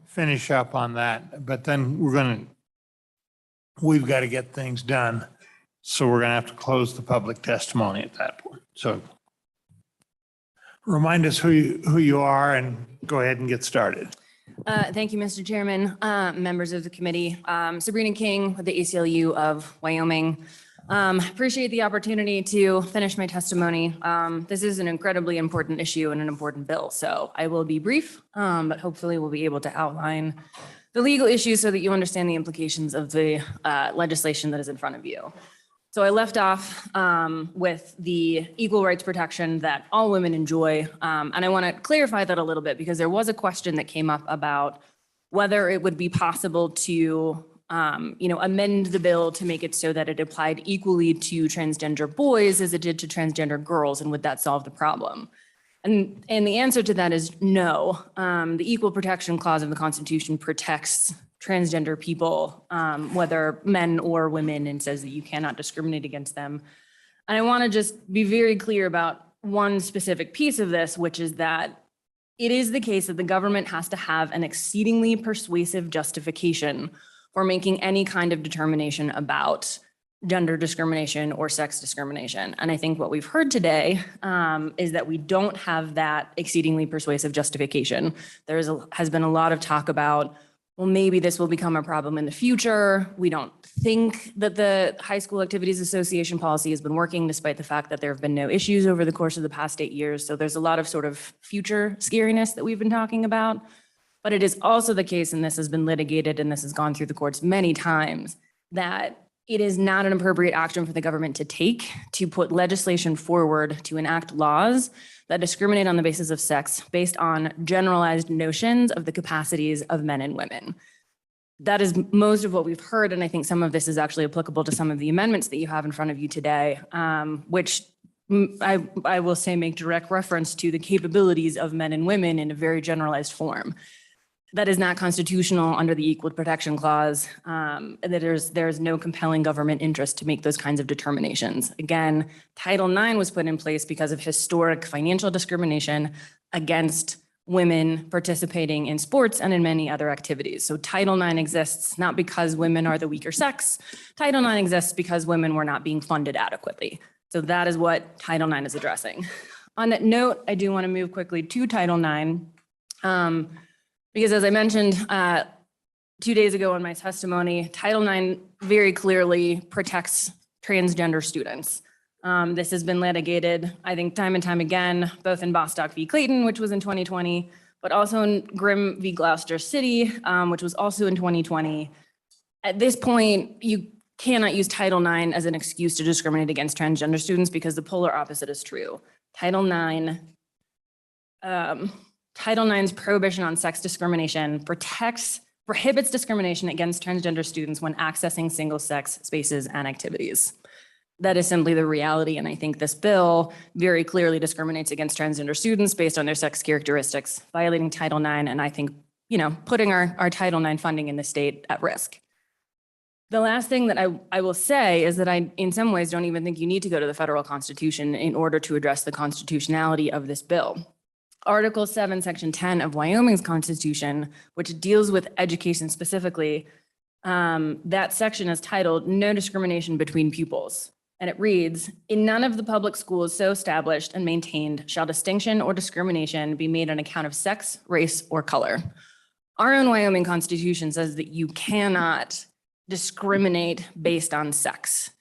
finish up on that, but then we've got to get things done. So we're going to have to close the public testimony at that point. So remind us who you are and go ahead and get started. Thank you, Mr. Chairman, members of the committee. Sabrina King with the ACLU of Wyoming. Appreciate the opportunity to finish my testimony. This is an incredibly important issue and an important bill, so I will be brief, but hopefully we'll be able to outline the legal issues so that you understand the implications of the legislation that is in front of you. So I left off with the equal rights protection that all women enjoy. And I want to clarify that a little bit because there was a question that came up about whether it would be possible to amend the bill to make it so that it applied equally to transgender boys as it did to transgender girls, and would that solve the problem? And the answer to that is no. The Equal Protection Clause of the Constitution protects transgender people, whether men or women, and says that you cannot discriminate against them. And I want to just be very clear about one specific piece of this, which is that it is the case that the government has to have an exceedingly persuasive justification for making any kind of determination about gender discrimination or sex discrimination. And I think what we've heard today is that we don't have that exceedingly persuasive justification. Has been a lot of talk about, well, maybe this will become a problem in the future. We don't think that the High School Activities Association policy has been working, despite the fact that there have been no issues over the course of the past 8 years. So there's a lot of sort of future scariness that we've been talking about. But it is also the case, and this has been litigated and this has gone through the courts many times, that it is not an appropriate action for the government to take to put legislation forward to enact laws that discriminate on the basis of sex based on generalized notions of the capacities of men and women. That is most of what we've heard, and I think some of this is actually applicable to some of the amendments that you have in front of you today, which I will say make direct reference to the capabilities of men and women in a very generalized form. That is not constitutional under the Equal Protection Clause, and that there's no compelling government interest to make those kinds of determinations. Again, Title IX was put in place because of historic financial discrimination against women participating in sports and in many other activities. So Title IX exists not because women are the weaker sex. Title IX exists because women were not being funded adequately. So that is what Title IX is addressing. On that note, I do want to move quickly to Title IX. Because as I mentioned 2 days ago in my testimony, Title IX very clearly protects transgender students. This has been litigated, I think, time and time again, both in Bostock v. Clayton, which was in 2020, but also in Grimm v. Gloucester City, which was also in 2020. At this point, you cannot use Title IX as an excuse to discriminate against transgender students because the polar opposite is true. Title IX's prohibition on sex discrimination prohibits discrimination against transgender students when accessing single-sex spaces and activities. That is simply the reality, and I think this bill very clearly discriminates against transgender students based on their sex characteristics, violating Title IX, and I think, putting our Title IX funding in the state at risk. The last thing that I will say is that I, in some ways, don't even think you need to go to the federal constitution in order to address the constitutionality of this bill. Article 7, Section 10 of Wyoming's Constitution, which deals with education specifically, that section is titled "No Discrimination Between Pupils." And it reads, "In none of the public schools so established and maintained shall distinction or discrimination be made on account of sex, race, or color." Our own Wyoming Constitution says that you cannot discriminate based on sex.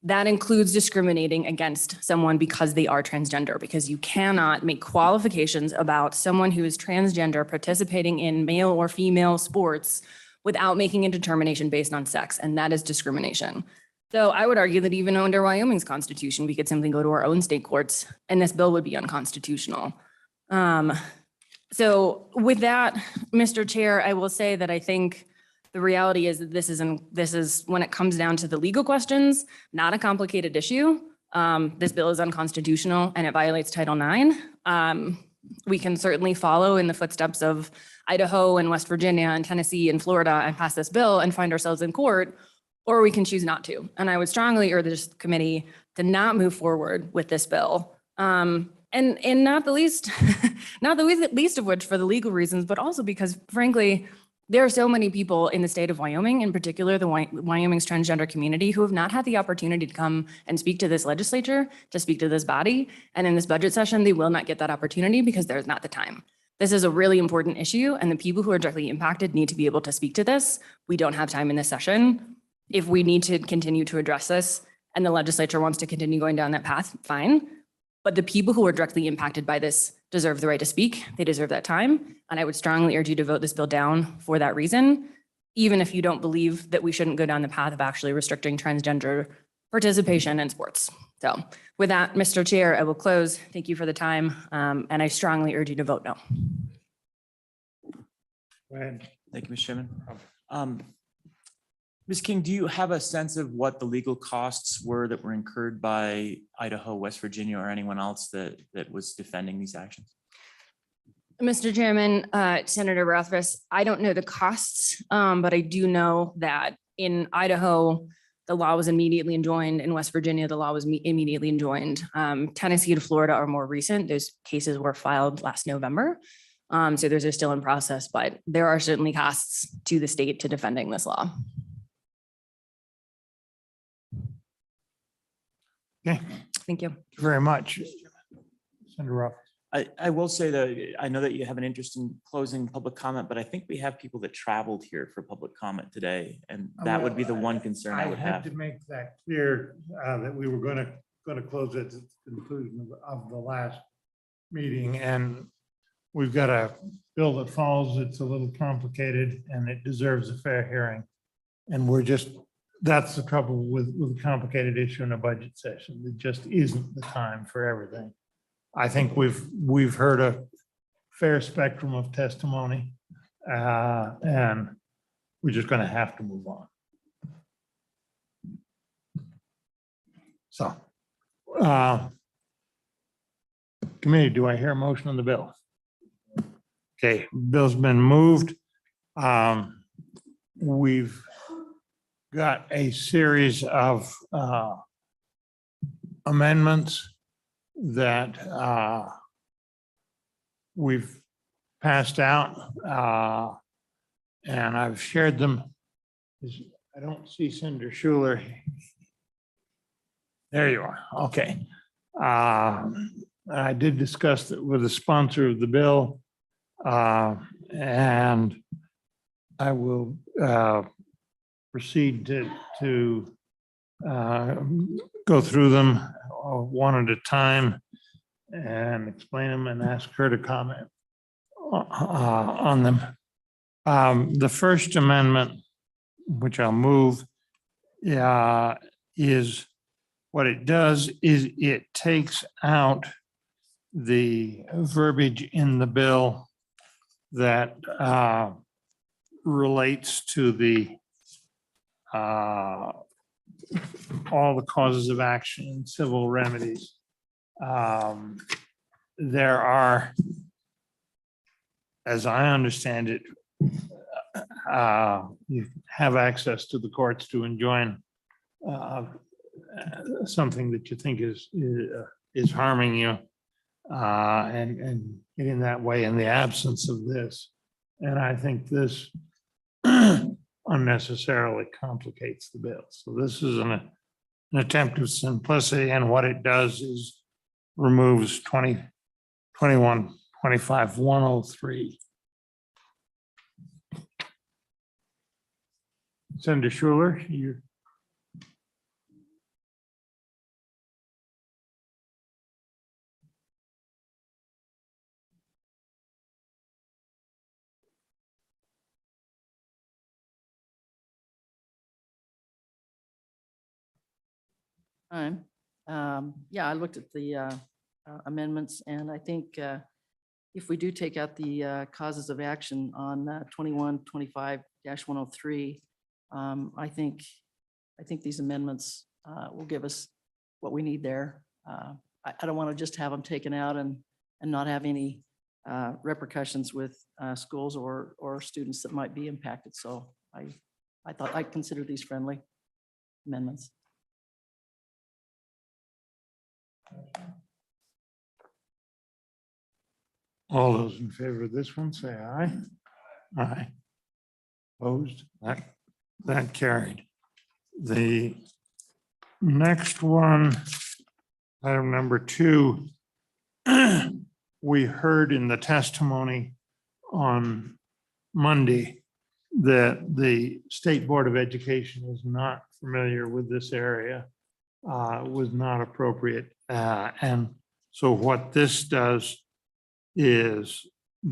That includes discriminating against someone because they are transgender, because you cannot make qualifications about someone who is transgender participating in male or female sports without making a determination based on sex, and that is discrimination. So I would argue that even under Wyoming's Constitution, we could simply go to our own state courts and this bill would be unconstitutional. So with that, Mr. Chair, I will say that I think the reality is that this is when it comes down to the legal questions, not a complicated issue. This bill is unconstitutional and it violates Title IX. We can certainly follow in the footsteps of Idaho and West Virginia and Tennessee and Florida and pass this bill and find ourselves in court, or we can choose not to. And I would strongly urge this committee to not move forward with this bill. And not the least, not the least of which for the legal reasons, but also because frankly, there are so many people in the state of Wyoming, in particular, the Wyoming's transgender community, who have not had the opportunity to come and speak to this legislature, to speak to this body. And in this budget session, they will not get that opportunity because there's not the time. This is a really important issue, and the people who are directly impacted need to be able to speak to this. We don't have time in this session. If we need to continue to address this and the legislature wants to continue going down that path, fine. But the people who are directly impacted by this deserve the right to speak. They deserve that time. And I would strongly urge you to vote this bill down for that reason, even if you don't believe that we shouldn't go down the path of actually restricting transgender participation in sports. So with that, Mr. Chair, I will close. Thank you for the time. And I strongly urge you to vote no. Go ahead. Thank you, Mr. Chairman. Ms. King, do you have a sense of what the legal costs were that were incurred by Idaho, West Virginia, or anyone else that was defending these actions? Mr. Chairman, Senator Rothfuss, I don't know the costs, but I do know that in Idaho, the law was immediately enjoined. In West Virginia, the law was immediately enjoined. Tennessee and Florida are more recent. Those cases were filed last November. So those are still in process, but there are certainly costs to the state to defending this law. Okay, Thank you. thank you very much. Senator Ruff. I will say that I know that you have an interest in closing public comment, but I think we have people that traveled here for public comment today, and that would be the one concern I would had have. to make that clear that we were going to close at the conclusion of the last meeting, and we've got a bill that falls. It's a little complicated, and it deserves a fair hearing. And that's the trouble with a complicated issue in a budget session. It just isn't the time for everything. I think we've heard a fair spectrum of testimony, and we're just going to have to move on. So, committee, do I hear a motion on the bill? Okay, bill's been moved. We've got a series of amendments that we've passed out, and I've shared them. I don't see Senator Schuler. There you are. Okay. I did discuss it with the sponsor of the bill, and I will proceed to go through them one at a time and explain them and ask her to comment on them. The First Amendment, which I'll move, is what it does is it takes out the verbiage in the bill that relates to the all the causes of action and civil remedies. There are, as I understand it, you have access to the courts to enjoin something that you think is harming you, and getting that way in the absence of this. And I think this unnecessarily complicates the bill. So this is an attempt of simplicity, and what it does is removes 21, 25, 103. Senator Schuler, you. Time. Yeah, I looked at the amendments, and I think if we do take out the causes of action on 2125-103, I think these amendments will give us what we need there. I don't want to just have them taken out and not have any repercussions with schools or students that might be impacted. So I thought I'd consider these friendly amendments. All those in favor of this one, say aye. Aye. Opposed? That carried. The next one, item number 2, we heard in the testimony on Monday that the State Board of Education is not familiar with this area, was not appropriate. And so what this does is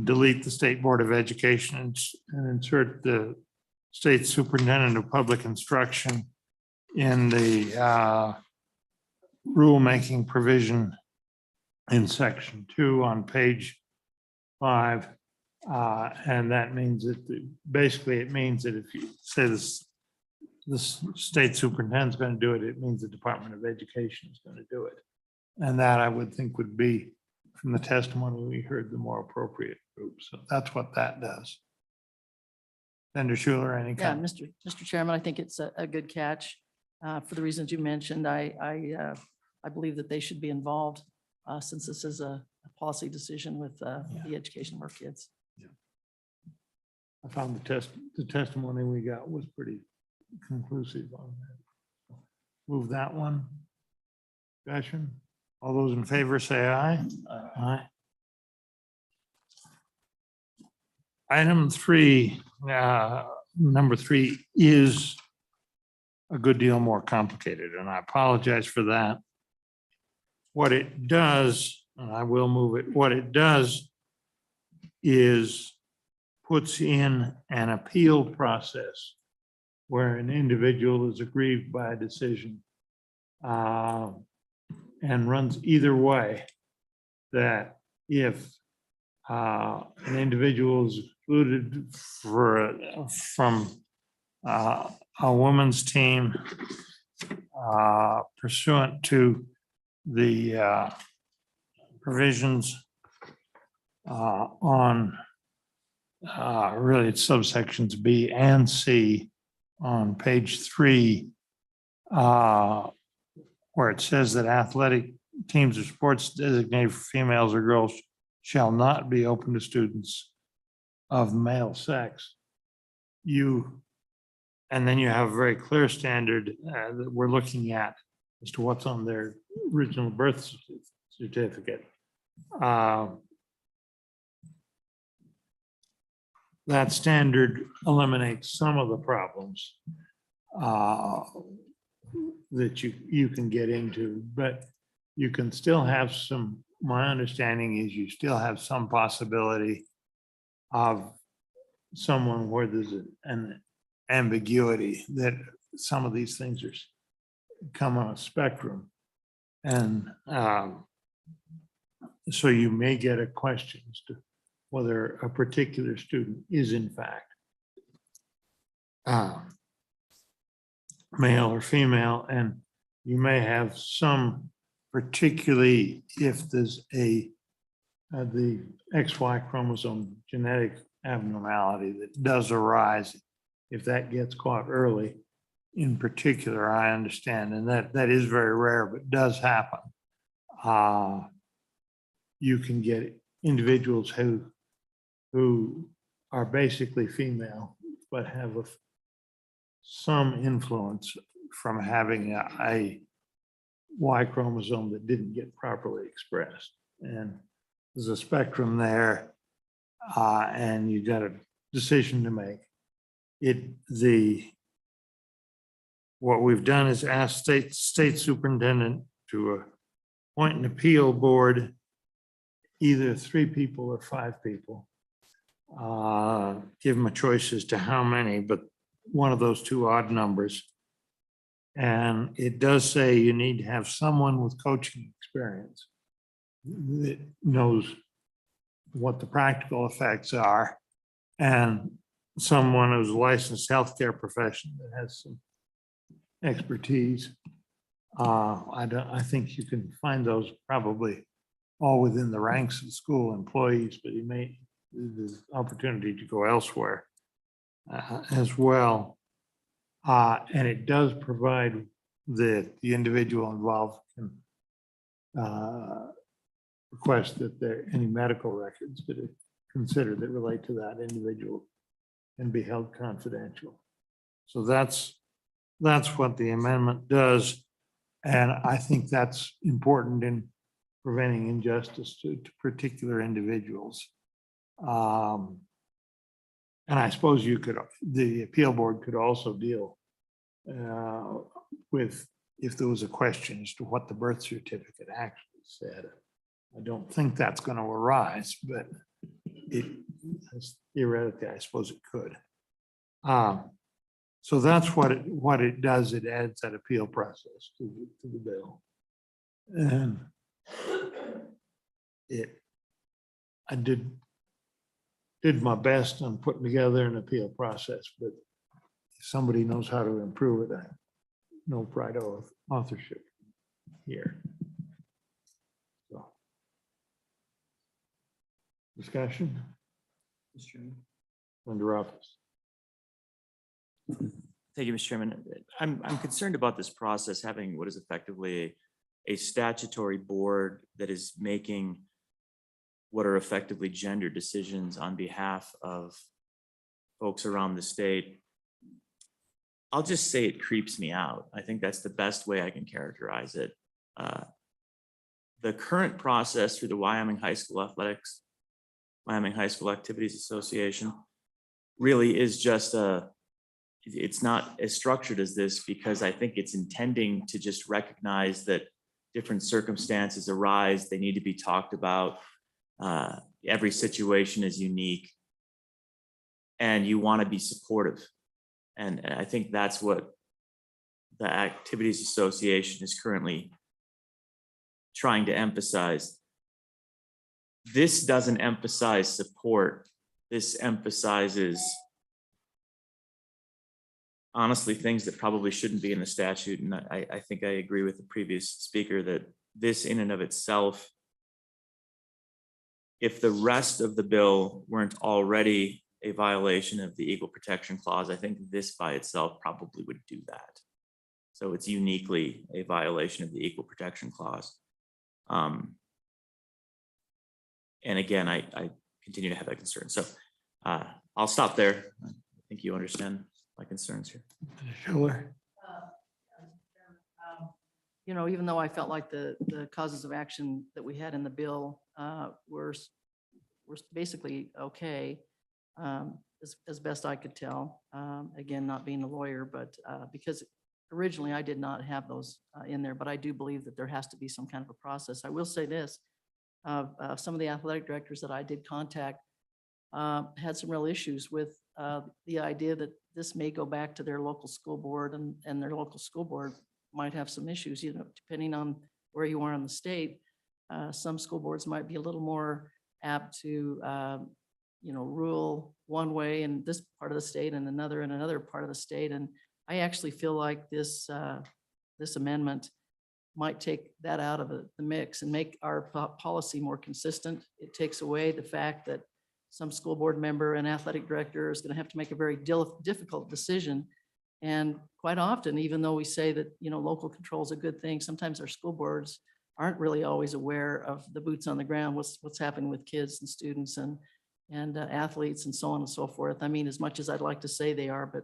delete the State Board of Education and insert the State Superintendent of Public Instruction in the rulemaking provision in section 2 on page 5. And that means that basically it means that if you say this state superintendent's going to do it, it means the Department of Education is going to do it. And that I would think would be, from the testimony we heard, the more appropriate group. So that's what that does. Senator Schuler, any Yeah, comment? Mr. Chairman, I think it's a good catch. For the reasons you mentioned, I believe that they should be involved since this is a policy decision with the education of our kids. I found the testimony we got was pretty conclusive on that. Move that one. Discussion. All those in favor say aye. Aye. Item 3, number 3 is a good deal more complicated, and I apologize for that. What it does, and I will move it, what it does is puts in an appeal process where an individual is aggrieved by a decision and runs either way, that if an individual is excluded from a women's team pursuant to the provisions on really it's subsections B and C on page 3, where it says that athletic teams or sports designated for females or girls shall not be open to students of male sex. And then you have a very clear standard that we're looking at as to what's on their original birth certificate. That standard eliminates some of the problems that you can get into, but you can still have some, my understanding is you still have some possibility of someone where there's an ambiguity that some of these things are come on a spectrum. And so you may get a question as to whether a particular student is in fact male or female, and you may have some, particularly if there's the XY chromosome genetic abnormality that does arise, if that gets caught early, in particular, I understand, and that is very rare, but does happen. You can get individuals who are basically female, but have some influence from having a Y chromosome that didn't get properly expressed. And there's a spectrum there, and you got a decision to make. What we've done is ask state superintendent to appoint an appeal board, either 3 people or 5 people. Give them a choice as to how many, but one of those 2 odd numbers. And it does say you need to have someone with coaching experience that knows what the practical effects are, and someone who's a licensed healthcare professional that has some expertise. I think you can find those probably all within the ranks of school employees, but there's opportunity to go elsewhere as well. And it does provide that the individual involved can request that there, any medical records that are considered that relate to that individual can be held confidential. So that's what the amendment does. And I think that's important in preventing injustice to particular individuals. And I suppose the appeal board could also deal with if there was a question as to what the birth certificate actually said. I don't think that's going to arise, but theoretically, I suppose it could. So that's what it does. It adds that appeal process to the bill. And I did my best on putting together an appeal process, but if somebody knows how to improve it, I have no pride of authorship here. So. Discussion? Under office. Thank you, Mr. Chairman. I'm concerned about this process having what is effectively a statutory board that is making what are effectively gender decisions on behalf of folks around the state. I'll just say it creeps me out. I think that's the best way I can characterize it. The current process through the Wyoming High School Athletics, Wyoming High School Activities Association, really is just it's not as structured as this because I think it's intending to just recognize that different circumstances arise. They need to be talked about. Every situation is unique and you want to be supportive. And I think that's what the Activities Association is currently trying to emphasize. This doesn't emphasize support. This emphasizes, honestly, things that probably shouldn't be in the statute. And I think I agree with the previous speaker that this in and of itself, if the rest of the bill weren't already a violation of the Equal Protection Clause, I think this by itself probably would do that. So it's uniquely a violation of the Equal Protection Clause. And again, I continue to have that concern. So I'll stop there. I think you understand my concerns here. Sure. You know, even though I felt like the causes of action that we had in the bill were basically okay, as best I could tell. Again, not being a lawyer, but because originally I did not have those in there, but I do believe that there has to be some kind of a process. I will say this, some of the athletic directors that I did contact had some real issues with the idea that this may go back to their local school board, and their local school board might have some issues, you know, depending on where you are in the state. Some school boards might be a little more apt to, you know, rule one way in this part of the state and another in another part of the state. And I actually feel like this amendment might take that out of the mix and make our policy more consistent. It takes away the fact that some school board member and athletic director is going to have to make a very difficult decision. And quite often, even though we say that, you know, local control is a good thing, sometimes our school boards aren't really always aware of the boots on the ground, what's happening with kids and students and athletes and so on and so forth. I mean, as much as I'd like to say they are, but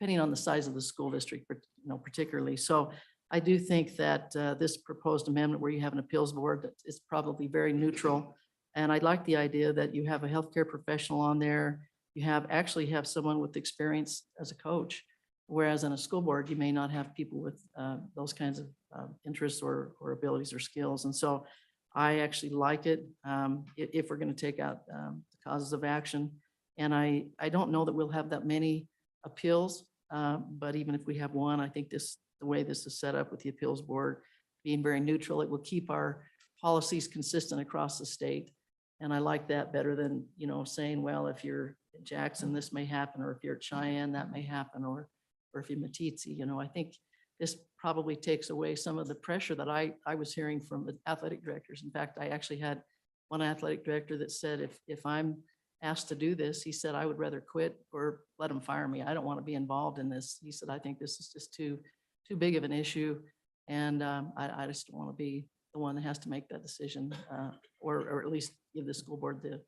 depending on the size of the school district, you know, particularly. So I do think that this proposed amendment where you have an appeals board that is probably very neutral. And I like the idea that you have a healthcare professional on there. You actually have someone with experience as a coach, whereas on a school board, you may not have people with those kinds of interests or abilities or skills. And so I actually like it if we're going to take out the causes of action. And I don't know that we'll have that many appeals, but even if we have one, I think the way this is set up with the appeals board being very neutral, it will keep our policies consistent across the state. And I like that better than, you know, saying, well, if you're in Jackson, this may happen, or if you're at Cheyenne, that may happen, or if you're Matitsi. You know, I think this probably takes away some of the pressure that I was hearing from the athletic directors. In fact, I actually had one athletic director that said, if I'm asked to do this, he said, I would rather quit or let them fire me. I don't want to be involved in this. He said, I think this is just too big of an issue. And I just don't want to be the one that has to make that decision, or at least give the school board the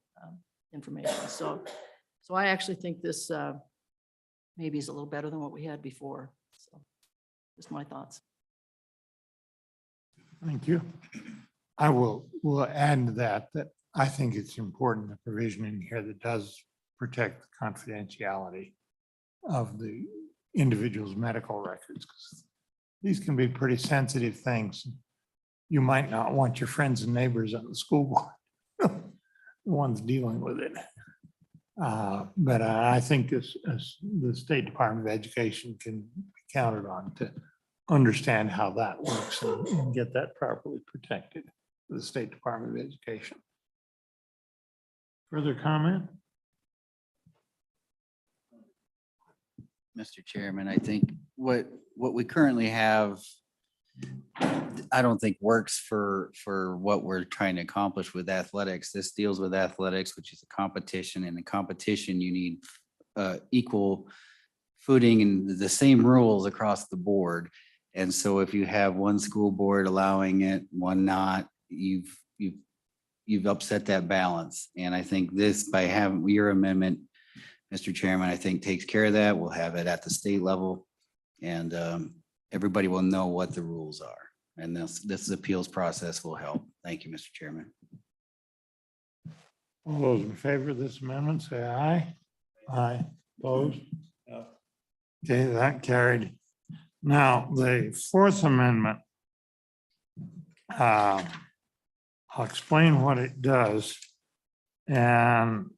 information. So I actually think this maybe is a little better than what we had before. So just my thoughts. Thank you. I will add to that, that I think it's important, the provision in here that does protect the confidentiality of the individual's medical records, because these can be pretty sensitive things. You might not want your friends and neighbors on the school board, the ones dealing with it. But I think this, as the State Department of Education can be counted on to understand how that works and get that properly protected for the State Department of Education. Further comment? Mr. Chairman, I think what we currently have, I don't think works for what we're trying to accomplish with athletics. This deals with athletics, which is a competition, and in competition, you need equal footing and the same rules across the board. And so if you have one school board allowing it, one not, you've upset that balance. And I think this, by having your amendment, Mr. Chairman, I think takes care of that. We'll have it at the state level, and everybody will know what the rules are. And this appeals process will help. Thank you, Mr. Chairman. All those in favor of this amendment, say aye. Aye. Opposed? Okay, that carried. Now, the fourth amendment, I'll explain what it does and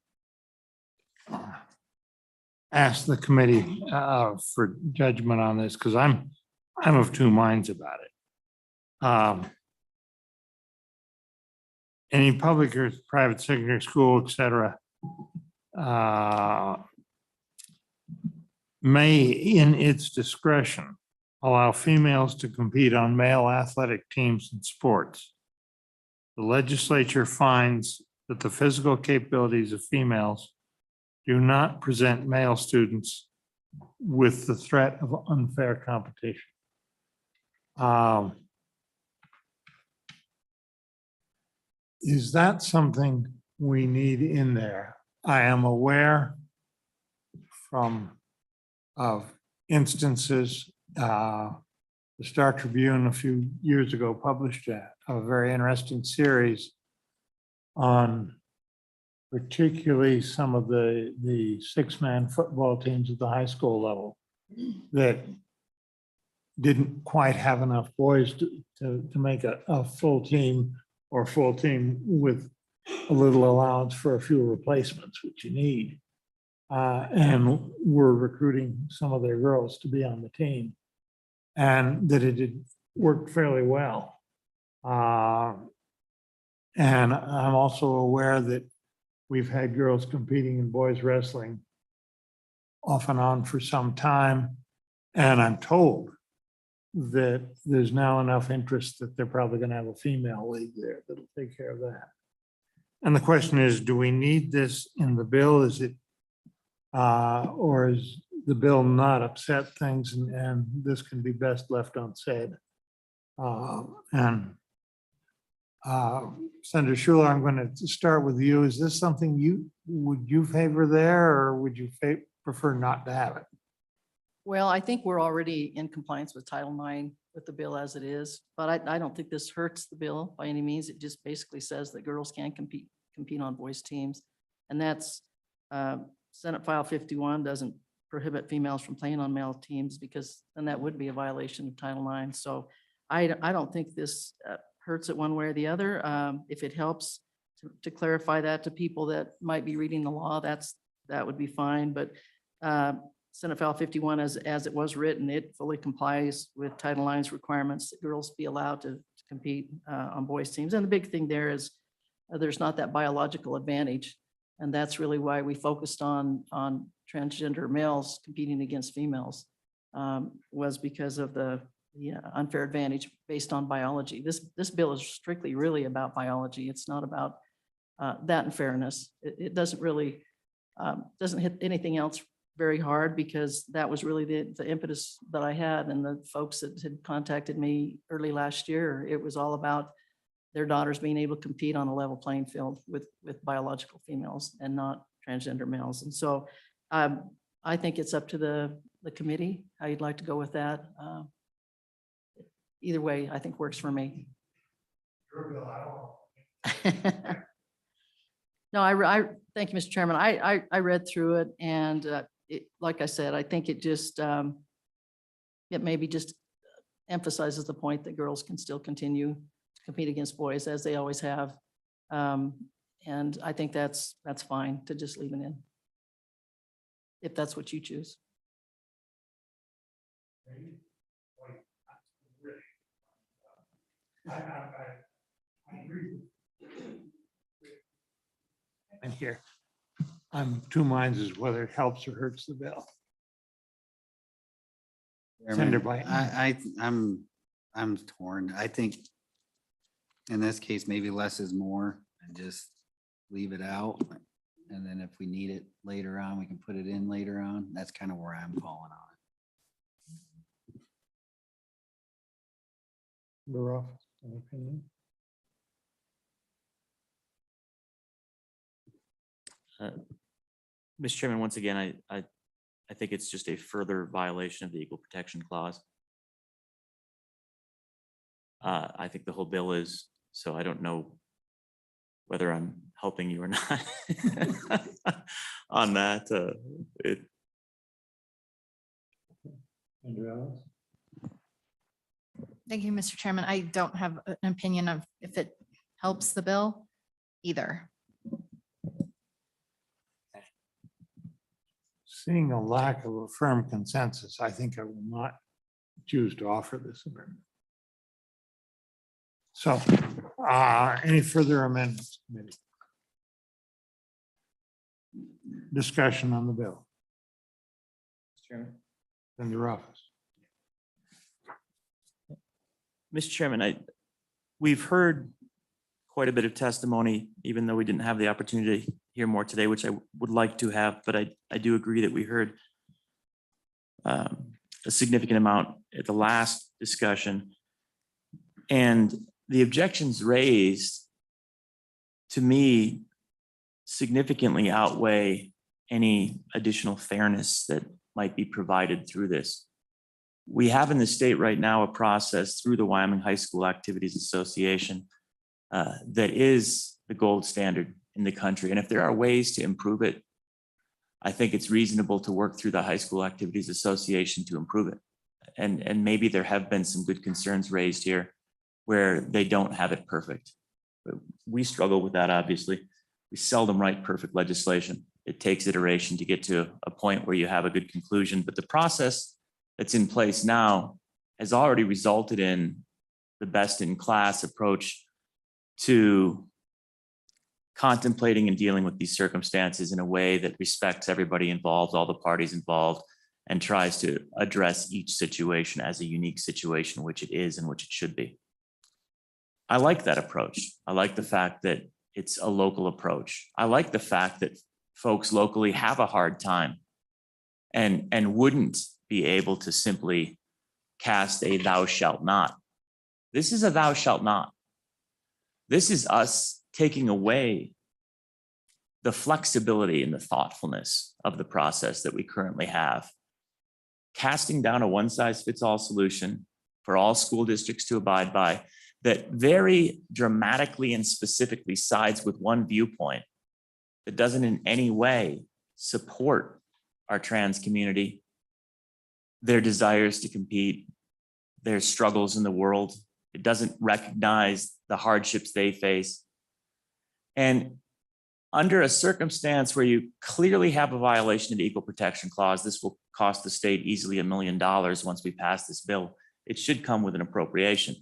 ask the committee for judgment on this, because I'm of two minds about it. Any public or private secondary school, et cetera, may, in its discretion, allow females to compete on male athletic teams and sports. The legislature finds that the physical capabilities of females do not present male students with the threat of unfair competition. Is that something we need in there? I am aware of instances, the Star Tribune a few years ago published a very interesting series on particularly some of the six-man football teams at the high school level that didn't quite have enough boys to make a full team, or full team with a little allowance for a few replacements, which you need. And were recruiting some of their girls to be on the team, and that it had worked fairly well. And I'm also aware that we've had girls competing in boys wrestling off and on for some time. And I'm told that there's now enough interest that they're probably going to have a female league there that'll take care of that. And the question is, do we need this in the bill? Is it, or is the bill not upset things, and this can be best left unsaid? Senator Schuler, I'm going to start with you. Is this something would you favor there, or would you prefer not to have it? Well, I think we're already in compliance with Title IX with the bill as it is, but I don't think this hurts the bill by any means. It just basically says that girls can compete on boys teams. And that's Senate File 51 doesn't prohibit females from playing on male teams, because then that would be a violation of Title IX. So I don't think this hurts it one way or the other. If it helps to clarify that to people that might be reading the law, that would be fine. But Senate File 51, as it was written, it fully complies with Title IX's requirements that girls be allowed to compete on boys teams. And the big thing there is there's not that biological advantage. And that's really why we focused on transgender males competing against females, was because of the unfair advantage based on biology. This bill is strictly really about biology. It's not about that unfairness. It doesn't really, doesn't hit anything else very hard, because that was really the impetus that I had, and the folks that had contacted me early last year. It was all about their daughters being able to compete on a level playing field with biological females and not transgender males. And so I think it's up to the committee, how you'd like to go with that. Either way, I think works for me. No, thank you, Mr. Chairman. I read through it and like I said, I think it just, it maybe just emphasizes the point that girls can still continue to compete against boys as they always have. And I think that's fine to just leave it in, if that's what you choose. And here, I'm two minds as whether it helps or hurts the bill. Senator Blanton. I'm torn. I think in this case, maybe less is more and just leave it out. And then if we need it later on, we can put it in later on. That's kind of where I'm falling on it. Your office, an opinion? Mr. Chairman, once again, I think it's just a further violation of the Equal Protection Clause. I think the whole bill is, so I don't know whether I'm helping you or not on that. Thank you, Mr. Chairman. I don't have an opinion of if it helps the bill either. Seeing a lack of a firm consensus, I think I will not choose to offer this amendment. So, any further amendments, committee? Discussion on the bill. In your office. Mr. Chairman, we've heard quite a bit of testimony, even though we didn't have the opportunity to hear more today, which I would like to have, but I do agree that we heard a significant amount at the last discussion. And the objections raised, to me, significantly outweigh any additional fairness that might be provided through this. We have in the state right now a process through the Wyoming High School Activities Association that is the gold standard in the country. And if there are ways to improve it, I think it's reasonable to work through the High School Activities Association to improve it. And maybe there have been some good concerns raised here where they don't have it perfect. But we struggle with that, obviously. We seldom write perfect legislation. It takes iteration to get to a point where you have a good conclusion. But the process that's in place now has already resulted in the best in class approach to contemplating and dealing with these circumstances in a way that respects everybody involved, all the parties involved, and tries to address each situation as a unique situation, which it is and which it should be. I like that approach. I like the fact that it's a local approach. I like the fact that folks locally have a hard time and wouldn't be able to simply cast a thou shalt not. This is a thou shalt not. This is us taking away the flexibility and the thoughtfulness of the process that we currently have, casting down a one-size-fits-all solution for all school districts to abide by that very dramatically and specifically sides with one viewpoint that doesn't in any way support our trans community, their desires to compete, their struggles in the world. It doesn't recognize the hardships they face. And under a circumstance where you clearly have a violation of the Equal Protection Clause, this will cost the state easily $1 million once we pass this bill. It should come with an appropriation,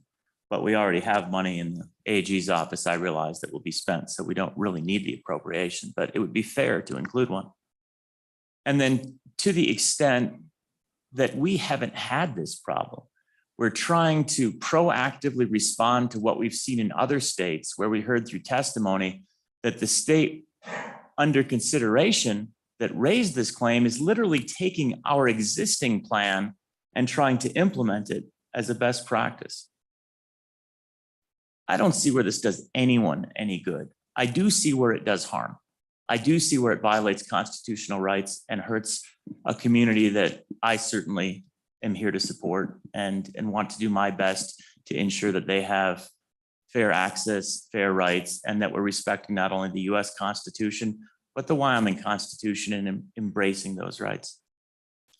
but we already have money in the AG's office, I realize, that will be spent, so we don't really need the appropriation, but it would be fair to include one. And then to the extent that we haven't had this problem, we're trying to proactively respond to what we've seen in other states where we heard through testimony that the state under consideration that raised this claim is literally taking our existing plan and trying to implement it as a best practice. I don't see where this does anyone any good. I do see where it does harm. I do see where it violates constitutional rights and hurts a community that I certainly am here to support and want to do my best to ensure that they have fair access, fair rights, and that we're respecting not only the US Constitution, but the Wyoming Constitution and embracing those rights.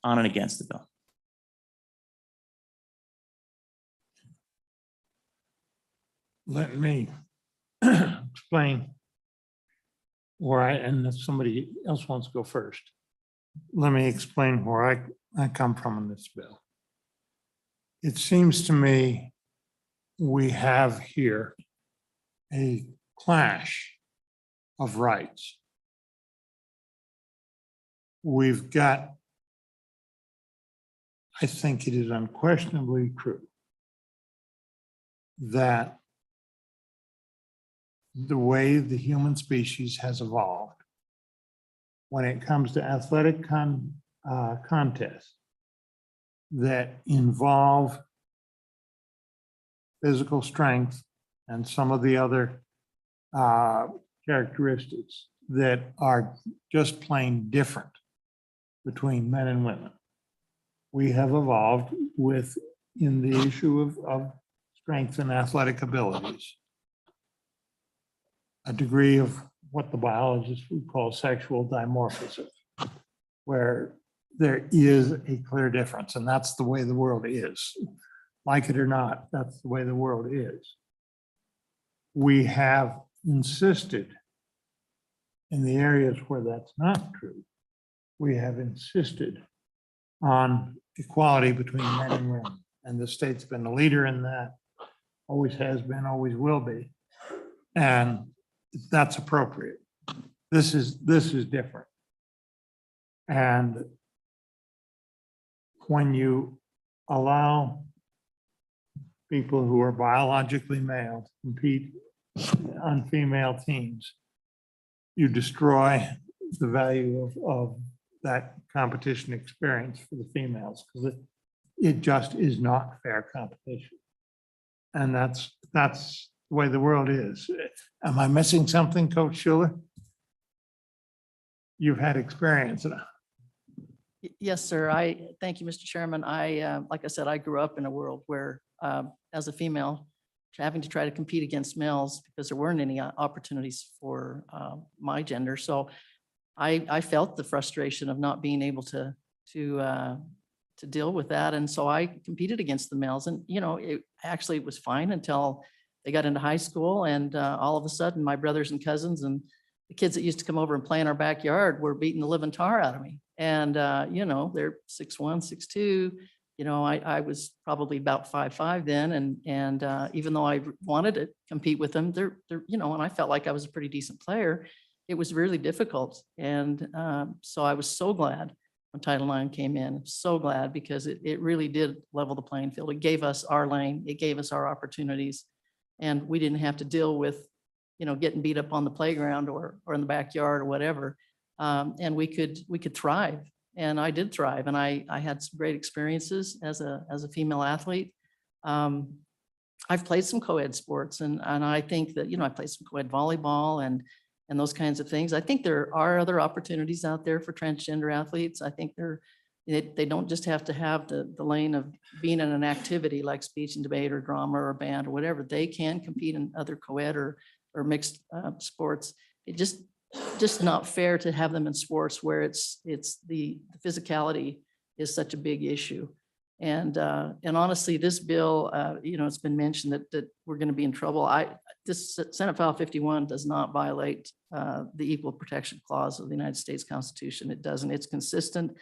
On and against the bill. Let me explain where and if somebody else wants to go first, let me explain where I come from in this bill. It seems to me we have here a clash of rights. We've got, I think it is unquestionably true that the way the human species has evolved when it comes to athletic contests that involve physical strength and some of the other characteristics that are just plain different between men and women. We have evolved in the issue of strength and athletic abilities, a degree of what the biologists would call sexual dimorphism, where there is a clear difference, and that's the way the world is. Like it or not, that's the way the world is. We have insisted in the areas where that's not true, we have insisted on equality between men and women. And the state's been a leader in that, always has been, always will be. And that's appropriate. This is different. And when you allow people who are biologically male to compete on female teams, you destroy the value of that competition experience for the females, because it just is not fair competition. And that's the way the world is. Am I missing something, Coach Schuler? You've had experience. Yes, sir. Thank you, Mr. Chairman. Like I said, I grew up in a world where, as a female, having to try to compete against males because there weren't any opportunities for my gender. So I felt the frustration of not being able to deal with that. And so I competed against the males, and, it actually was fine until they got into high school. And all of a sudden, my brothers and cousins and the kids that used to come over and play in our backyard were beating the living tar out of me. And, they're 6'1", 6'2". I was probably about 5'5" then. And even though I wanted to compete with them, and I felt like I was a pretty decent player, it was really difficult. And so I was so glad when Title IX came in, so glad, because it really did level the playing field. It gave us our lane, it gave us our opportunities, and we didn't have to deal with, getting beat up on the playground or in the backyard or whatever. And we could thrive. And I did thrive. And I had some great experiences as a female athlete. I've played some co-ed sports, and I think that, I played some co-ed volleyball and those kinds of things. I think there are other opportunities out there for transgender athletes. I think they don't just have to have the lane of being in an activity like speech and debate or drama or band or whatever. They can compete in other co-ed or mixed sports. It just not fair to have them in sports where it's the physicality is such a big issue. And honestly, this bill, it's been mentioned that we're going to be in trouble. This Senate File 51 does not violate the Equal Protection Clause of the United States Constitution. It doesn't. It's consistent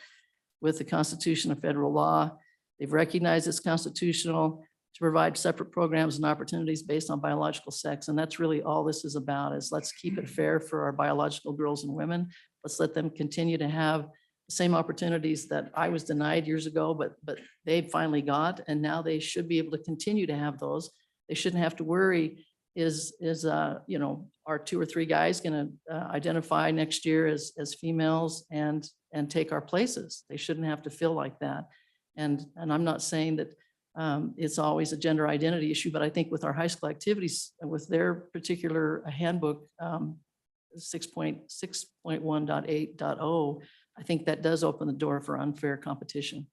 with the Constitution of federal law. They've recognized it's constitutional to provide separate programs and opportunities based on biological sex. And that's really all this is about, is let's keep it fair for our biological girls and women. Let's let them continue to have the same opportunities that I was denied years ago, but they finally got, and now they should be able to continue to have those. They shouldn't have to worry, is are 2 or 3 guys going to identify next year as females and take our places. They shouldn't have to feel like that. And I'm not saying that It's always a gender identity issue, but I think with our high school activities, with their particular handbook, 6.6.1.8.0, I think that does open the door for unfair competition.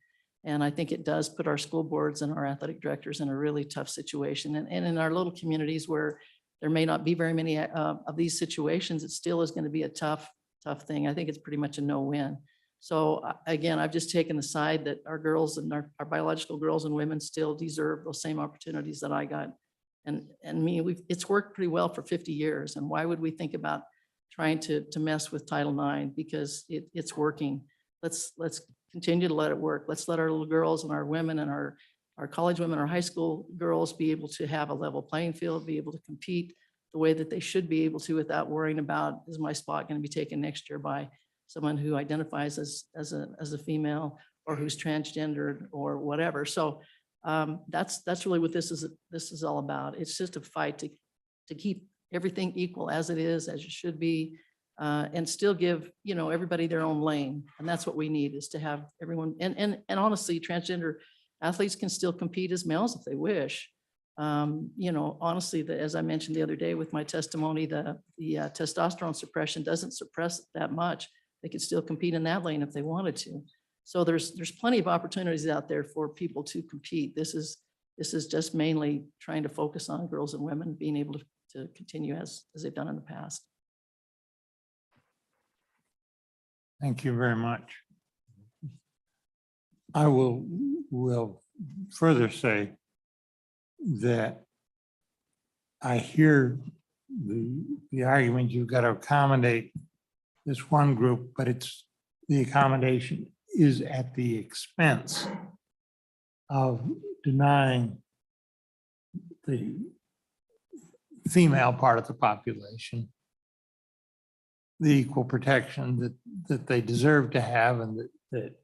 And I think it does put our school boards and our athletic directors in a really tough situation. And in our little communities where there may not be very many of these situations, it still is going to be a tough thing. I think it's pretty much a no-win. So again, I've just taken the side that our girls and our biological girls and women still deserve those same opportunities that I got. And it's worked pretty well for 50 years. And why would we think about trying to mess with Title IX? Because it's working. Let's continue to let it work. Let's let our little girls and our women and our college women, our high school girls be able to have a level playing field, be able to compete the way that they should be able to without worrying about, is my spot going to be taken next year by someone who identifies as a female or who's transgendered or whatever. So that's really what this is all about. It's just a fight to keep everything equal as it is, as it should be, and still give, everybody their own lane. And that's what we need, is to have everyone, and honestly, transgender athletes can still compete as males if they wish. Honestly, as I mentioned the other day with my testimony, the testosterone suppression doesn't suppress that much. They could still compete in that lane if they wanted to. So there's plenty of opportunities out there for people to compete. This is just mainly trying to focus on girls and women being able to continue as they've done in the past. Thank you very much. I will further say that I hear the argument you've got to accommodate this one group, but the accommodation is at the expense of denying the female part of the population the equal protection that they deserve to have, and that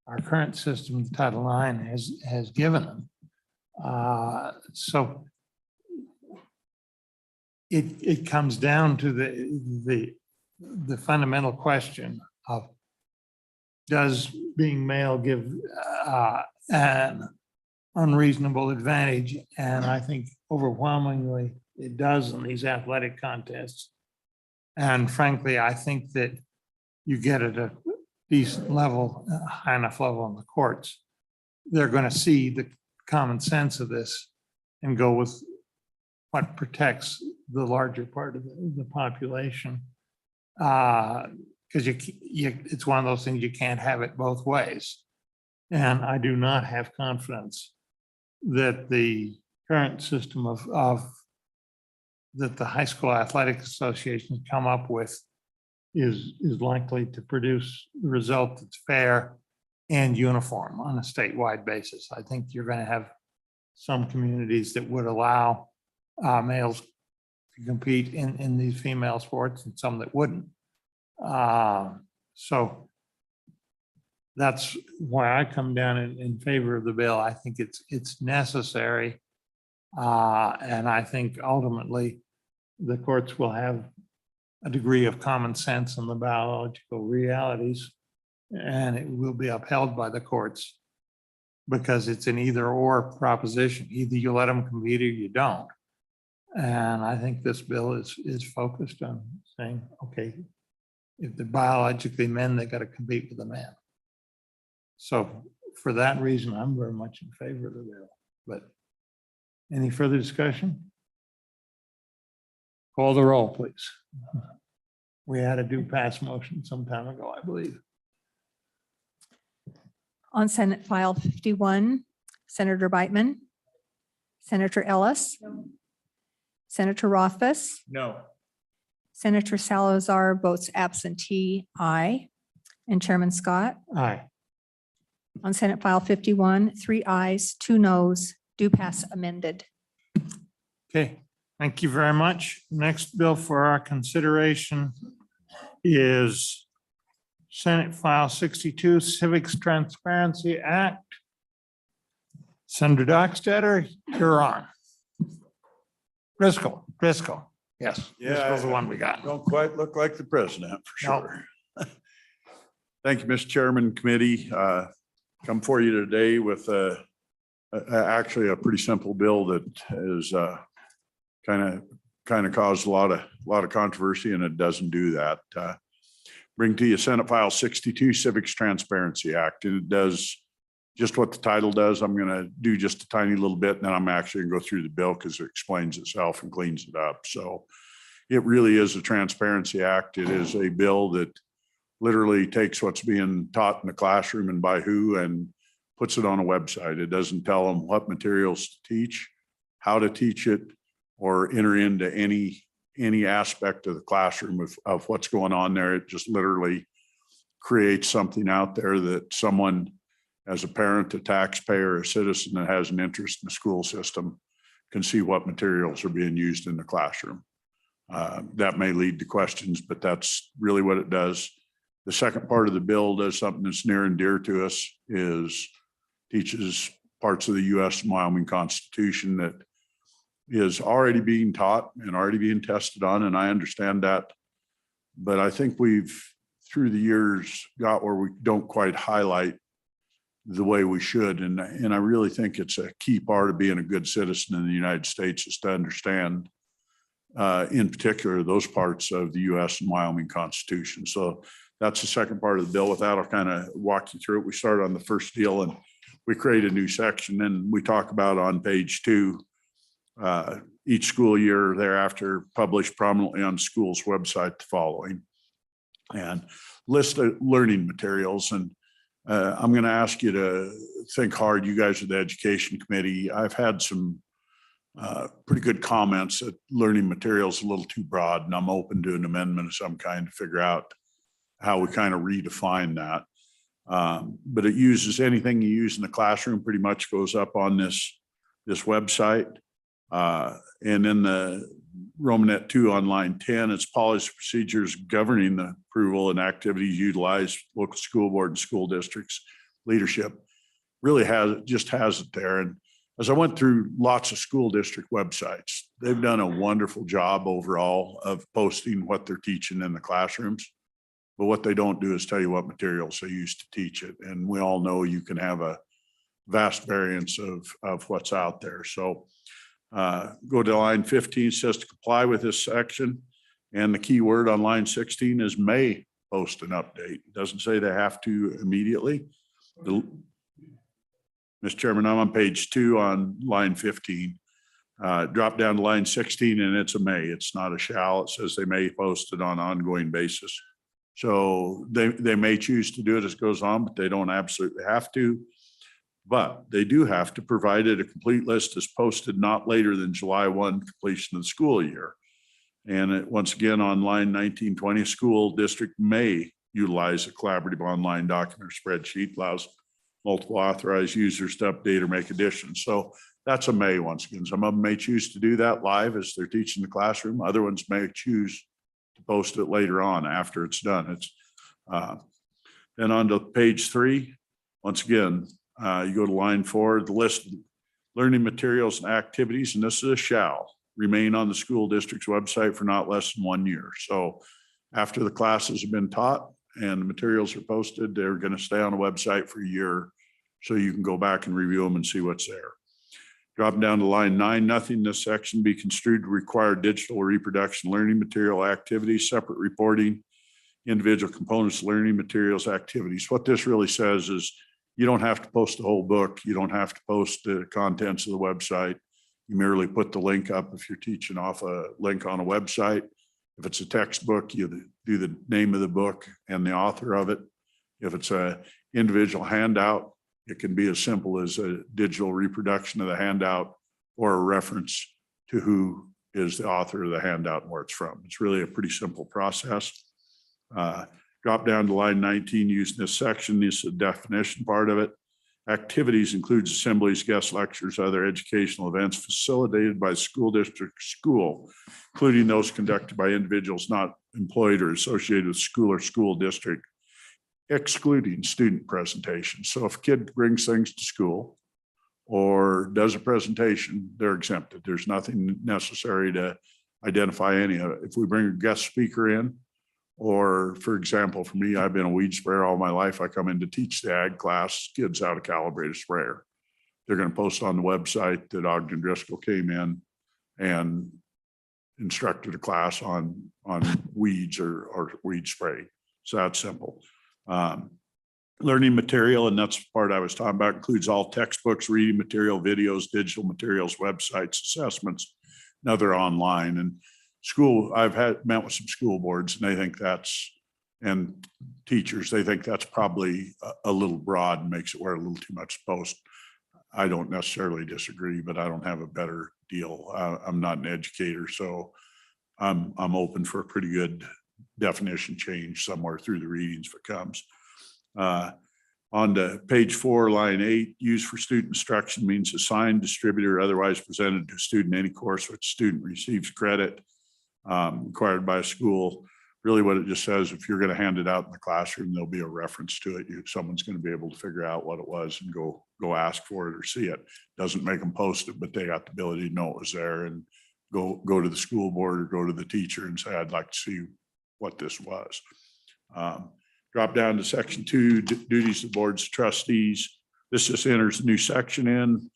our current system, Title IX, has given them. So it comes down to the fundamental question of, does being male give an unreasonable advantage? And I think overwhelmingly it does in these athletic contests. And frankly, I think that you get at a decent level, high enough level in the courts, they're going to see the common sense of this and go with what protects the larger part of the population. Because it's one of those things, you can't have it both ways. And I do not have confidence that the current system that the High School Athletic Association come up with is likely to produce the result that's fair and uniform on a statewide basis. I think you're going to have some communities that would allow males to compete in these female sports and some that wouldn't. So that's why I come down in favor of the bill. I think it's necessary. And I think ultimately the courts will have a degree of common sense in the biological realities, and it will be upheld by the courts because it's an either or proposition. Either you let them compete or you don't. And I think this bill is focused on saying, okay, if they're biologically men, they got to compete with the men. So for that reason, I'm very much in favor of the bill. But any further discussion? Call the roll, please. We had a do pass motion some time ago, I believe. On Senate File 51, Senator Beitman, Senator Ellis, Senator Rothfuss, No. Senator Salazar votes absentee, aye, and Chairman Scott. Aye. On Senate File 51, 3 ayes, 2 noes, do pass amended. Okay, thank you very much. Next bill for our consideration is Senate File 62, Civics Transparency Act. Senator Dockstader, you're on. Driscoll, yes. Yeah, Driscoll's the one we got. Don't quite look like the president, for Nope. sure. Thank you, Mr. Chairman, committee. Come for you today with a actually a pretty simple bill that is kind of caused a lot of controversy, and it doesn't do that. Bring to you Senate File 62, Civics Transparency Act, and it does just what the title does. I'm going to do just a tiny little bit, and then I'm actually going to go through the bill because it explains itself and cleans it up. So it really is a transparency act. It is a bill that literally takes what's being taught in the classroom and by who and puts it on a website. It doesn't tell them what materials to teach, how to teach it, or enter into any aspect of the classroom of what's going on there. It just literally creates something out there that someone, as a parent, a taxpayer, a citizen that has an interest in the school system, can see what materials are being used in the classroom. That may lead to questions, but that's really what it does. The second part of the bill does something that's near and dear to us, is teaches parts of the U.S. and Wyoming Constitution that is already being taught and already being tested on, and I understand that. But I think we've, through the years, got where we don't quite highlight the way we should. And I really think it's a key part of being a good citizen in the United States is to understand, in particular, those parts of the U.S. and Wyoming Constitution. So that's the second part of the bill. With that, I'll kind of walk you through it. We started on the first deal and we create a new section, and we talk about on page 2, each school year thereafter published prominently on the school's website the following, and list of learning materials. And I'm going to ask you to think hard. You guys are the education committee. I've had some pretty good comments that learning materials is a little too broad, and I'm open to an amendment of some kind to figure out how we kind of redefine that. But it uses anything you use in the classroom pretty much goes up on this website. And in the Romanet 2 on line 10, it's policy procedures governing the approval and activities utilized local school board and school districts leadership. Really has it there. And as I went through lots of school district websites, they've done a wonderful job overall of posting what they're teaching in the classrooms. But what they don't do is tell you what materials they use to teach it. And we all know you can have a vast variance of what's out there. So go to line 15, says to comply with this section. And the key word on line 16 is may post an update. It doesn't say they have to immediately. Mr. Chairman, I'm on page 2 on line 15. Drop down to line 16 and it's a may. It's not a shall. It says they may post it on an ongoing basis. So they may choose to do it as it goes on, but they don't absolutely have to. But they do have to provide it a complete list is posted not later than July 1 completion of the school year. And once again, on line 1920, school district may utilize a collaborative online document or spreadsheet, allows multiple authorized users to update or make additions. So that's a may once again. Some of them may choose to do that live as they're teaching the classroom. Other ones may choose to post it later on after it's done. It's then on to page 3. Once again, you go to line 4, the list of learning materials and activities, and this is a shall remain on the school district's website for not less than 1 year. So after the classes have been taught and the materials are posted, they're going to stay on the website for a year so you can go back and review them and see what's there. Dropping down to line 9, nothing in this section be construed to require digital reproduction learning material activities, separate reporting, individual components, learning materials, activities. What this really says is you don't have to post the whole book. You don't have to post the contents of the website. You merely put the link up if you're teaching off a link on a website. If it's a textbook, you do the name of the book and the author of it. If it's an individual handout, it can be as simple as a digital reproduction of the handout or a reference to who is the author of the handout and where it's from. It's really a pretty simple process. Drop down to line 19 using this section. This is the definition part of it. Activities includes assemblies, guest lectures, other educational events facilitated by school district school, including those conducted by individuals not employed or associated with school or school district, excluding student presentations. So if a kid brings things to school or does a presentation, they're exempted. There's nothing necessary to identify any of it. If we bring a guest speaker in, or for example, for me, I've been a weed sprayer all my life. I come in to teach the ag class, kids how to calibrate a sprayer. they're going to post on the website that Ogden Driscoll came in and instructed a class on weeds or weed spray. So that's simple. Learning material, and that's the part I was talking about, includes all textbooks, reading material, videos, digital materials, websites, assessments, and other online. And school, I've met with some school boards and they think that's, and teachers, they think that's probably a little broad and makes it wear a little too much post. I don't necessarily disagree, but I don't have a better deal. I'm not an educator, so I'm open for a pretty good definition change somewhere through the readings if it comes. On to page 4, line 8, used for student instruction means assigned, distributed, or otherwise presented to a student in any course which student receives credit required by a school. Really what it just says, if you're going to hand it out in the classroom, there'll be a reference to it. Someone's going to be able to figure out what it was and go ask for it or see it. Doesn't make them post it, but they got the ability to know it was there and go to the school board or go to the teacher and say, I'd like to see what this was. Drop down to section 2, duties of boards of trustees. This just enters a new section in.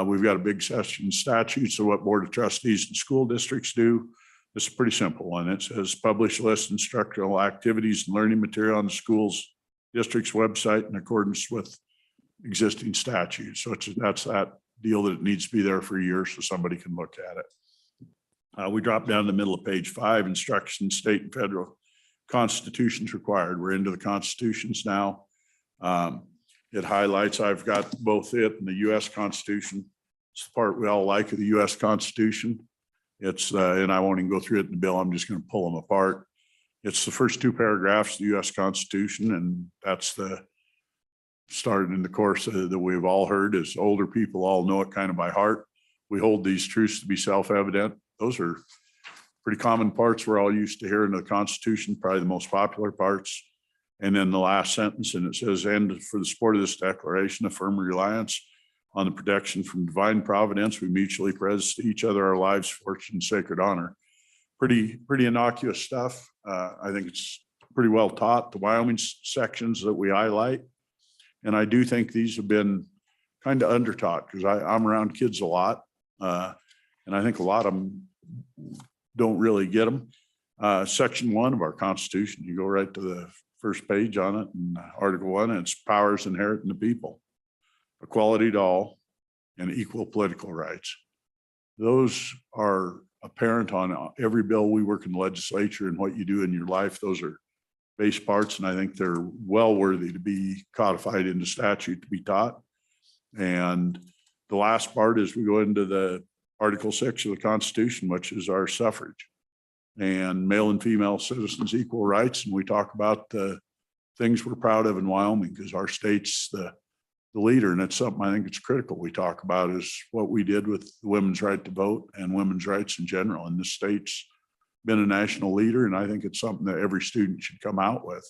We've got a big section statutes of what board of trustees and school districts do. This is a pretty simple one. It says publish list instructional activities and learning material on the school's district's website in accordance with existing statutes. So that's that deal that it needs to be there for a year so somebody can look at it. We drop down to the middle of page 5, instructions, state and federal constitutions required. We're into the constitutions now. It highlights, I've got both it and the US Constitution. It's the part we all like of the US Constitution. It's, and I won't even go through it in the bill. I'm just going to pull them apart. It's the first 2 paragraphs of the US Constitution, and that's the started in the course that we've all heard. As older people all know it kind of by heart. We hold these truths to be self-evident. Those are pretty common parts we're all used to hearing in the Constitution, probably the most popular parts. And then the last sentence, and it says, and for the support of this declaration, a firm reliance on the protection from divine providence, we mutually pledge to each other our lives, fortune, sacred honor. Pretty innocuous stuff. I think it's pretty well taught, the Wyoming sections that we highlight. And I do think these have been kind of undertaught because I'm around kids a lot. And I think a lot of them don't really get them. Section 1 of our Constitution, you go right to the first page on it, and Article 1, and it's powers inherent in the people, equality to all, and equal political rights. Those are apparent on every bill we work in the legislature, and what you do in your life. Those are base parts, and I think they're well worthy to be codified into statute to be taught. And the last part is we go into the Article 6 of the Constitution, which is our suffrage and male and female citizens equal rights. And we talk about the things we're proud of in Wyoming because our state's the leader, and it's something I think it's critical we talk about is what we did with the women's right to vote and women's rights in general. And the state's been a national leader, and I think it's something that every student should come out with.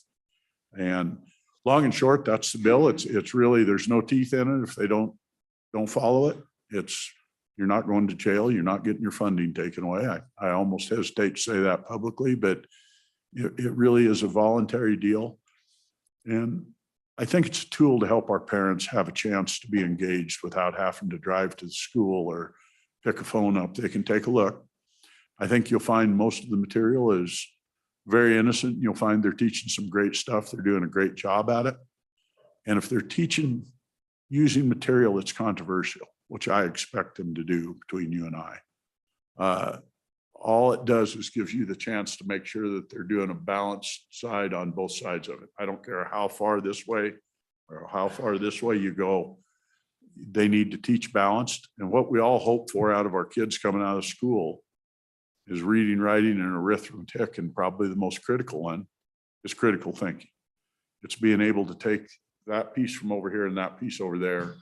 And long and short, that's the bill. It's really, there's no teeth in it if they don't follow it. You're not going to jail. You're not getting your funding taken away. I almost hesitate to say that publicly, but it really is a voluntary deal. And I think it's a tool to help our parents have a chance to be engaged without having to drive to the school or pick a phone up. They can take a look. I think you'll find most of the material is very innocent. You'll find they're teaching some great stuff. They're doing a great job at it. And if they're teaching using material that's controversial, which I expect them to do between you and I, all it does is gives you the chance to make sure that they're doing a balanced side on both sides of it. I don't care how far this way or how far this way you go. They need to teach balanced. And what we all hope for out of our kids coming out of school is reading, writing, and arithmetic. And probably the most critical one is critical thinking. It's being able to take that piece from over here and that piece over there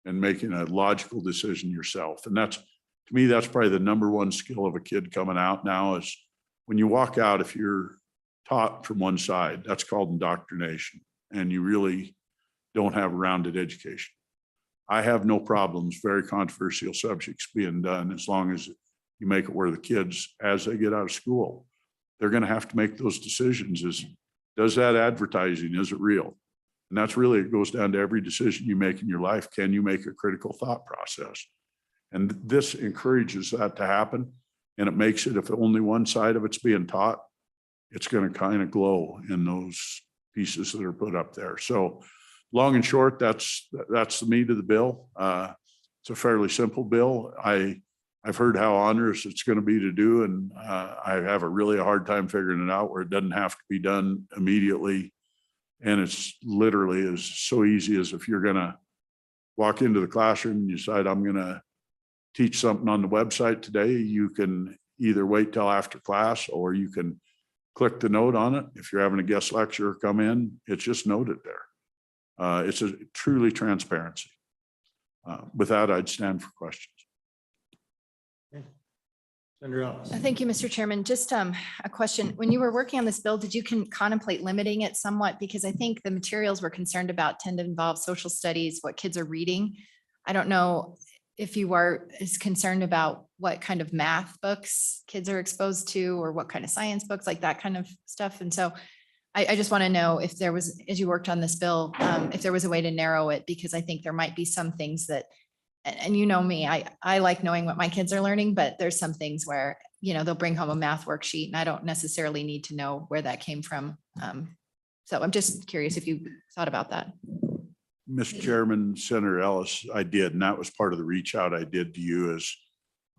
and making a logical decision yourself. And that's, to me, that's probably the number one skill of a kid coming out now is when you walk out, if you're taught from one side, that's called indoctrination. And you really don't have a rounded education. I have no problems, very controversial subjects being done as long as you make it where the kids, as they get out of school, they're going to have to make those decisions. Does that advertising, is it real? And that's really, it goes down to every decision you make in your life. Can you make a critical thought process? And this encourages that to happen. And it makes it, if only one side of it's being taught, it's going to kind of glow in those pieces that are put up there. So long and short, that's the meat of the bill. It's a fairly simple bill. I've heard how onerous it's going to be to do, and I have a really hard time figuring it out where it doesn't have to be done immediately. And it's literally as so easy as if you're going to walk into the classroom and you decide, I'm going to teach something on the website today, you can either wait till after class or you can click the note on it. If you're having a guest lecturer come in, it's just noted there. It's a truly transparency. With that, I'd stand for questions. Senator Ellis. Thank you, Mr. Chairman. Just a question. When you were working on this bill, did you contemplate limiting it somewhat? Because I think the materials we're concerned about tend to involve social studies, what kids are reading. I don't know if you are as concerned about what kind of math books kids are exposed to or what kind of science books, like that kind of stuff. And so I just want to know if there was, as you worked on this bill, if there was a way to narrow it, because I think there might be some things that, and you know me, I like knowing what my kids are learning, but there's some things where, you know, they'll bring home a math worksheet and I don't necessarily need to know where that came from. So I'm just curious if you thought about that. Mr. Chairman, Senator Ellis, I did, and that was part of the reach out I did to you is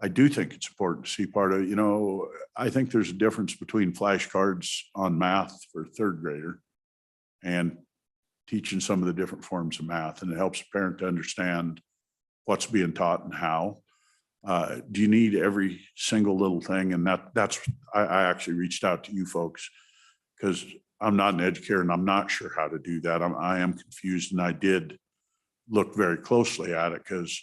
I do think it's important to see part of, you know, I think there's a difference between flashcards on math for third grader and teaching some of the different forms of math, and it helps a parent to understand what's being taught and how. Do you need every single little thing? And that's I actually reached out to you folks because I'm not an educator and I'm not sure how to do that. I am confused, and I did look very closely at it because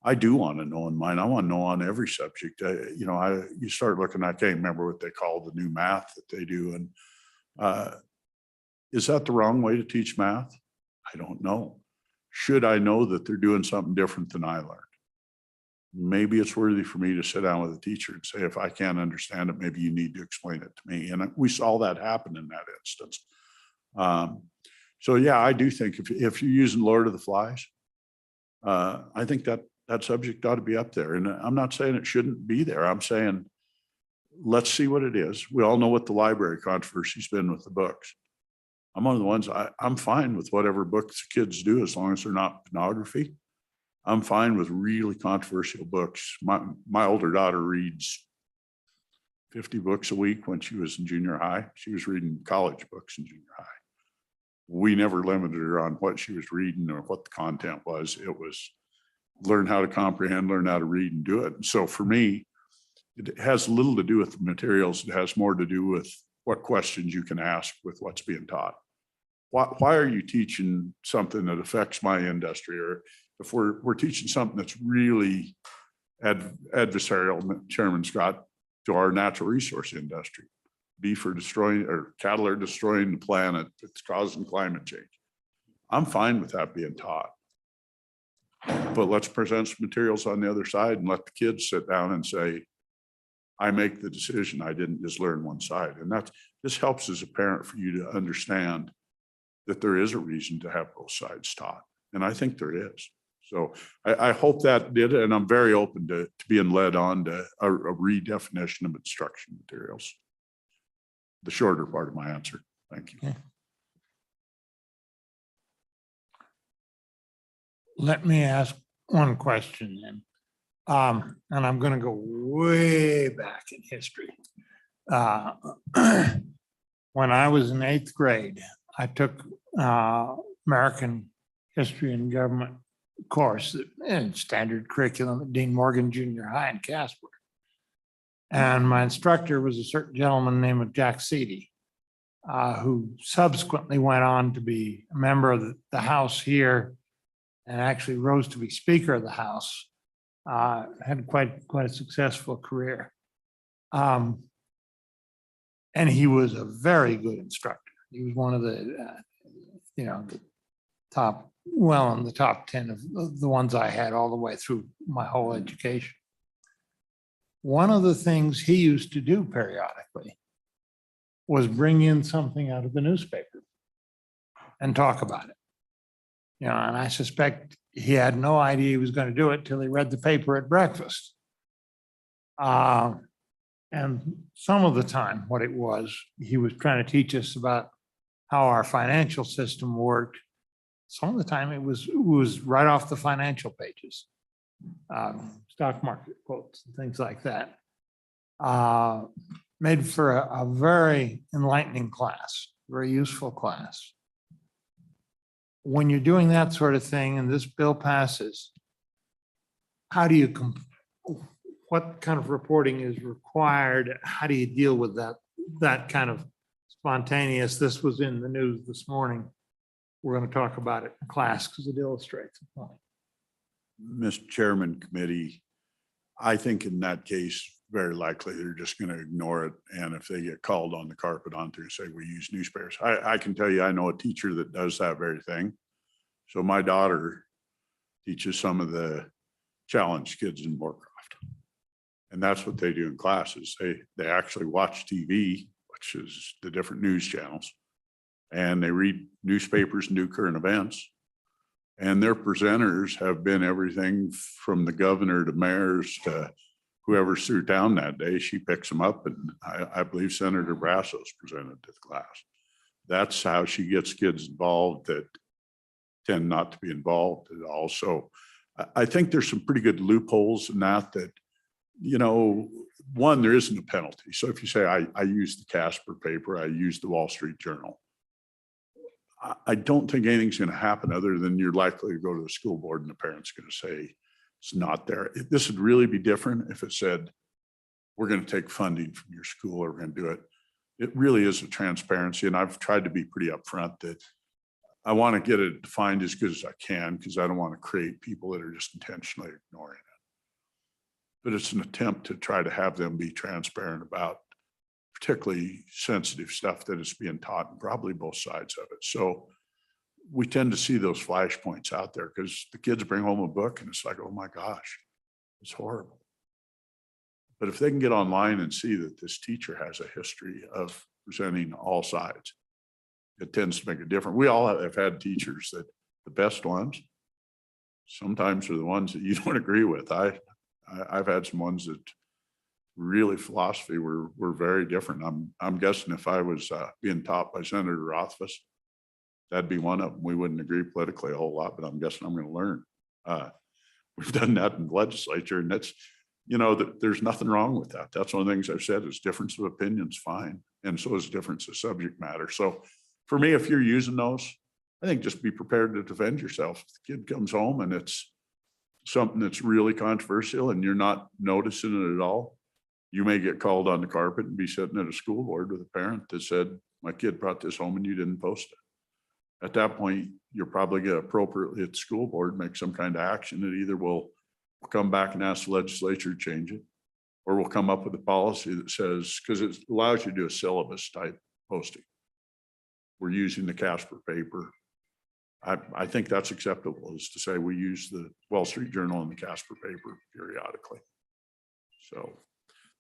I do want to know in mine. I want to know on every subject. You know, you start looking, I can't remember what they call the new math that they do. And is that the wrong way to teach math? I don't know. Should I know that they're doing something different than I learned? Maybe it's worthy for me to sit down with a teacher and say, if I can't understand it, maybe you need to explain it to me. And we saw that happen in that instance. So yeah, I do think if you're using Lord of the Flies, I think that subject ought to be up there. And I'm not saying it shouldn't be there. I'm saying, let's see what it is. We all know what the library controversy's been with the books. I'm one of the ones, I'm fine with whatever books kids do as long as they're not pornography. I'm fine with really controversial books. My older daughter reads 50 books a week when she was in junior high. She was reading college books in junior high. We never limited her on what she was reading or what the content was. It was learn how to comprehend, learn how to read and do it. And so for me, it has little to do with the materials. It has more to do with what questions you can ask with what's being taught. Why are you teaching something that affects my industry? Or if we're teaching something that's really adversarial, Chairman Scott, to our natural resource industry, beef are destroying, or cattle are destroying the planet, it's causing climate change. I'm fine with that being taught. But let's present some materials on the other side and let the kids sit down and say, I make the decision. I didn't just learn one side. And this helps as a parent for you to understand that there is a reason to have both sides taught. And I think there is. So I hope that did it. And I'm very open to being led on to a redefinition of instruction materials. The shorter part of my answer. Thank you. Okay. Let me ask one question then. And I'm going to go way back in history. When I was in 8th grade, I took American history and government course in standard curriculum at Dean Morgan Junior High in Casper. And my instructor was a certain gentleman named Jack Seedy, who subsequently went on to be a member of the House here and actually rose to be Speaker of the House. Had quite a successful career. And he was a very good instructor. He was one of the, the top, well, in the top 10 of the ones I had all the way through my whole education. One of the things he used to do periodically was bring in something out of the newspaper and talk about it. You know, and I suspect he had no idea he was going to do it till he read the paper at breakfast. And some of the time, what it was, he was trying to teach us about how our financial system worked. Some of the time it was right off the financial pages, stock market quotes and things like that. Made for a very enlightening class, very useful class. When you're doing that sort of thing and this bill passes, how do you, what kind of reporting is required? How do you deal with that kind of spontaneous? This was in the news this morning. We're going to talk about it in class because it illustrates the point. Mr. Chairman, committee, I think in that case, very likely they're just going to ignore it. And if they get called on the carpet onto and say, we use newspapers, I can tell you, I know a teacher that does that very thing. So my daughter teaches some of the challenged kids in Moorcroft. And that's what they do in classes. They actually watch TV, which is the different news channels, and they read newspapers and do current events. And their presenters have been everything from the governor to mayors to whoever's through town that day. She picks them up, and I believe Senator Brasso's presented to the class. That's how she gets kids involved that tend not to be involved at all. So I think there's some pretty good loopholes in that, you know, one, there isn't a penalty. So if you say, I use the Casper paper, I use the Wall Street Journal, I don't think anything's going to happen other than you're likely to go to the school board and the parent's going to say it's not there. This would really be different if it said, we're going to take funding from your school or we're going to do it. It really is a transparency. And I've tried to be pretty upfront that I want to get it defined as good as I can because I don't want to create people that are just intentionally ignoring it. But it's an attempt to try to have them be transparent about particularly sensitive stuff that is being taught and probably both sides of it. So we tend to see those flashpoints out there because the kids bring home a book and it's like, oh my gosh, it's horrible. But if they can get online and see that this teacher has a history of presenting all sides, it tends to make a difference. We all have had teachers that the best ones sometimes are the ones that you don't agree with. I've had some ones that really philosophy were very different. I'm guessing if I was being taught by Senator Rothfuss, that'd be one of them. We wouldn't agree politically a whole lot, but I'm guessing I'm going to learn. We've done that in the legislature, and that's, you know, there's nothing wrong with that. That's one of the things I've said is difference of opinions, fine. And so is difference of subject matter. So for me, if you're using those, I think just be prepared to defend yourself. If the kid comes home and it's something that's really controversial and you're not noticing it at all, you may get called on the carpet and be sitting at a school board with a parent that said, my kid brought this home and you didn't post it. At that point, you're probably going to appropriately at the school board make some kind of action that either will come back and ask the legislature to change it, or we'll come up with a policy that says, because it allows you to do a syllabus type posting. We're using the Casper paper. I think that's acceptable, is to say we use the Wall Street Journal and the Casper paper periodically. So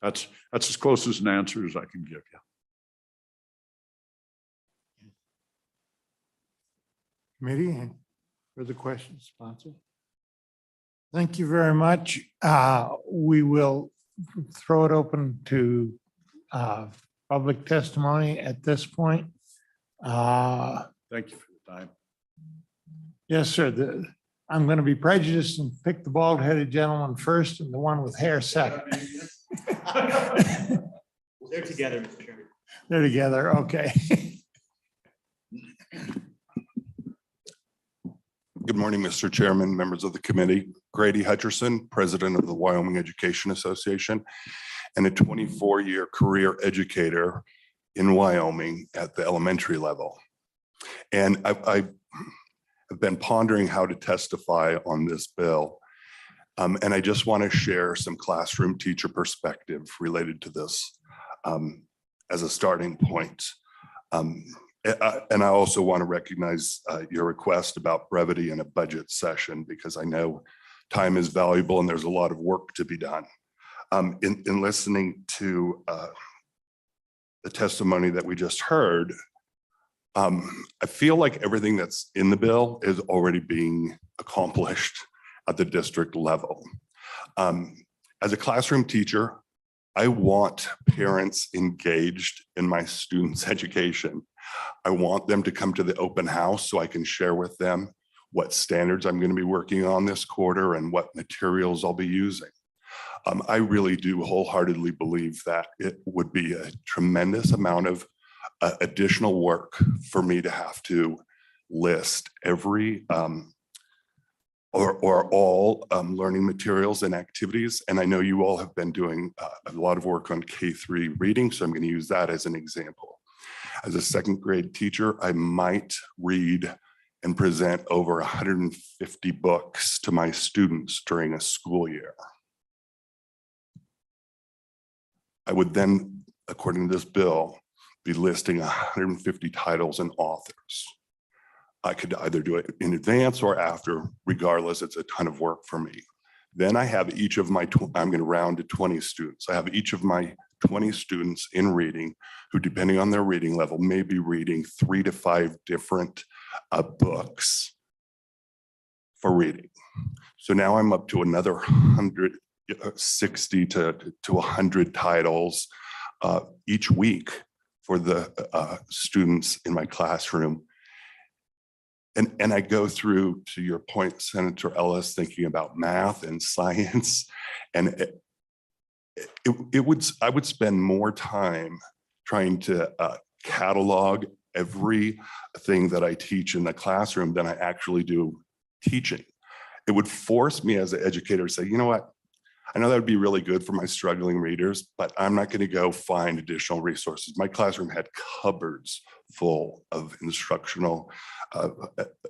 that's as close as an answer as I can give you. Committee, any further questions, sponsor? Thank you very much. We will throw it open to public testimony at this point. Thank you for the time. Yes, sir. I'm going to be prejudiced and pick the bald-headed gentleman first and the one with hair second. They're together, Mr. Chairman. They're together, okay. Good morning, Mr. Chairman, members of the committee. Grady Hutcherson, President of the Wyoming Education Association, and a 24-year career educator in Wyoming at the elementary level. And I've been pondering how to testify on this bill. And I just want to share some classroom teacher perspective related to this as a starting point. And I also want to recognize your request about brevity in a budget session, because I know time is valuable and there's a lot of work to be done. In listening to the testimony that we just heard, I feel like everything that's in the bill is already being accomplished at the district level. As a classroom teacher, I want parents engaged in my students' education. I want them to come to the open house so I can share with them what standards I'm going to be working on this quarter and what materials I'll be using. I really do wholeheartedly believe that it would be a tremendous amount of additional work for me to have to list every or all learning materials and activities. And I know you all have been doing a lot of work on K-3 reading, so I'm going to use that as an example. As a second grade teacher, I might read and present over 150 books to my students during a school year. I would then, according to this bill, be listing 150 titles and authors. I could either do it in advance or after, regardless, it's a ton of work for me. Then I have each of my, I'm going to round to 20 students. I have each of my 20 students in reading who, depending on their reading level, may be reading 3 to 5 different books for reading. So now I'm up to another 160 to 100 titles each week for the students in my classroom. And I go through, to your point, Senator Ellis, thinking about math and science, and I would spend more time trying to catalog everything that I teach in the classroom than I actually do teaching. It would force me as an educator to say, you know what, I know that would be really good for my struggling readers, but I'm not going to go find additional resources. My classroom had cupboards full of instructional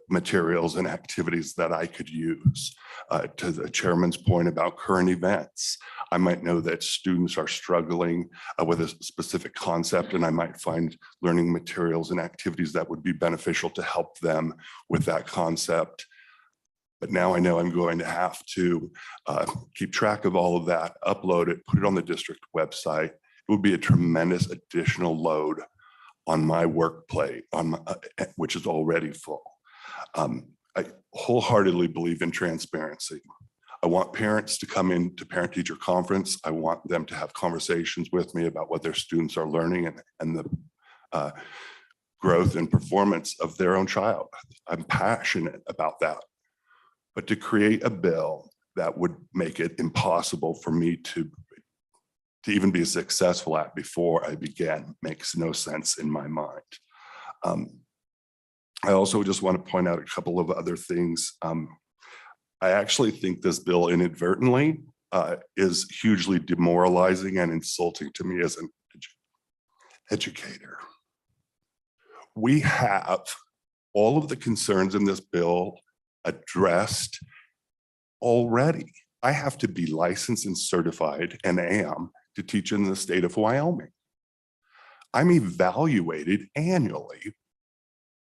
materials and activities that I could use. To the chairman's point about current events, I might know that students are struggling with a specific concept, and I might find learning materials and activities that would be beneficial to help them with that concept. But now I know I'm going to have to keep track of all of that, upload it, put it on the district website. It would be a tremendous additional load on my work plate, which is already full. I wholeheartedly believe in transparency. I want parents to come into parent-teacher conference. I want them to have conversations with me about what their students are learning and the growth and performance of their own child. I'm passionate about that. But to create a bill that would make it impossible for me to even be successful at before I began makes no sense in my mind. I also just want to point out a couple of other things. I actually think this bill inadvertently is hugely demoralizing and insulting to me as an educator. We have all of the concerns in this bill addressed already. I have to be licensed and certified, and am, to teach in the state of Wyoming. I'm evaluated annually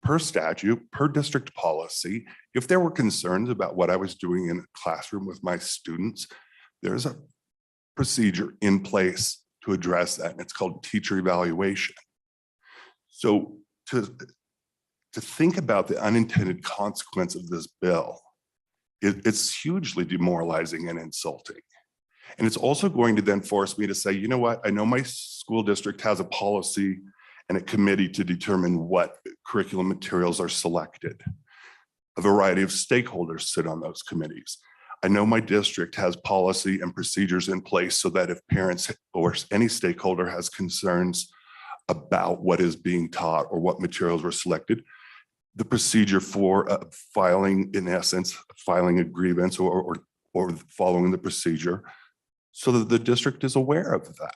per statute, per district policy. If there were concerns about what I was doing in a classroom with my students, there's a procedure in place to address that, and it's called teacher evaluation. So to think about the unintended consequence of this bill, it's hugely demoralizing and insulting. And it's also going to then force me to say, you know what, I know my school district has a policy and a committee to determine what curriculum materials are selected. A variety of stakeholders sit on those committees. I know my district has policy and procedures in place so that if parents or any stakeholder has concerns about what is being taught or what materials were selected, the procedure for filing, in essence, filing a grievance or following the procedure so that the district is aware of that.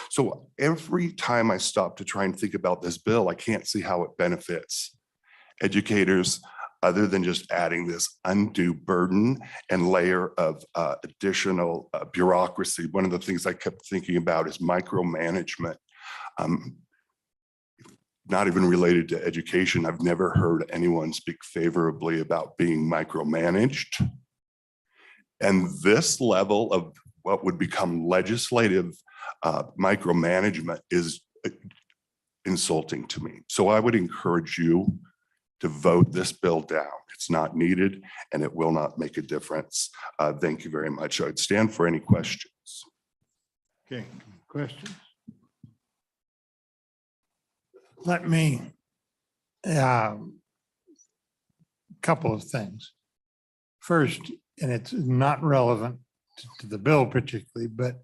So every time I stop to try and think about this bill, I can't see how it benefits educators other than just adding this undue burden and layer of additional bureaucracy. One of the things I kept thinking about is micromanagement. Not even related to education. I've never heard anyone speak favorably about being micromanaged. And this level of what would become legislative micromanagement is consulting to me. So I would encourage you to vote this bill down. It's not needed and it will not make a difference. Thank you very much. I'd stand for any questions. Okay, questions? Let me, couple of things. First, and it's not relevant to the bill particularly, but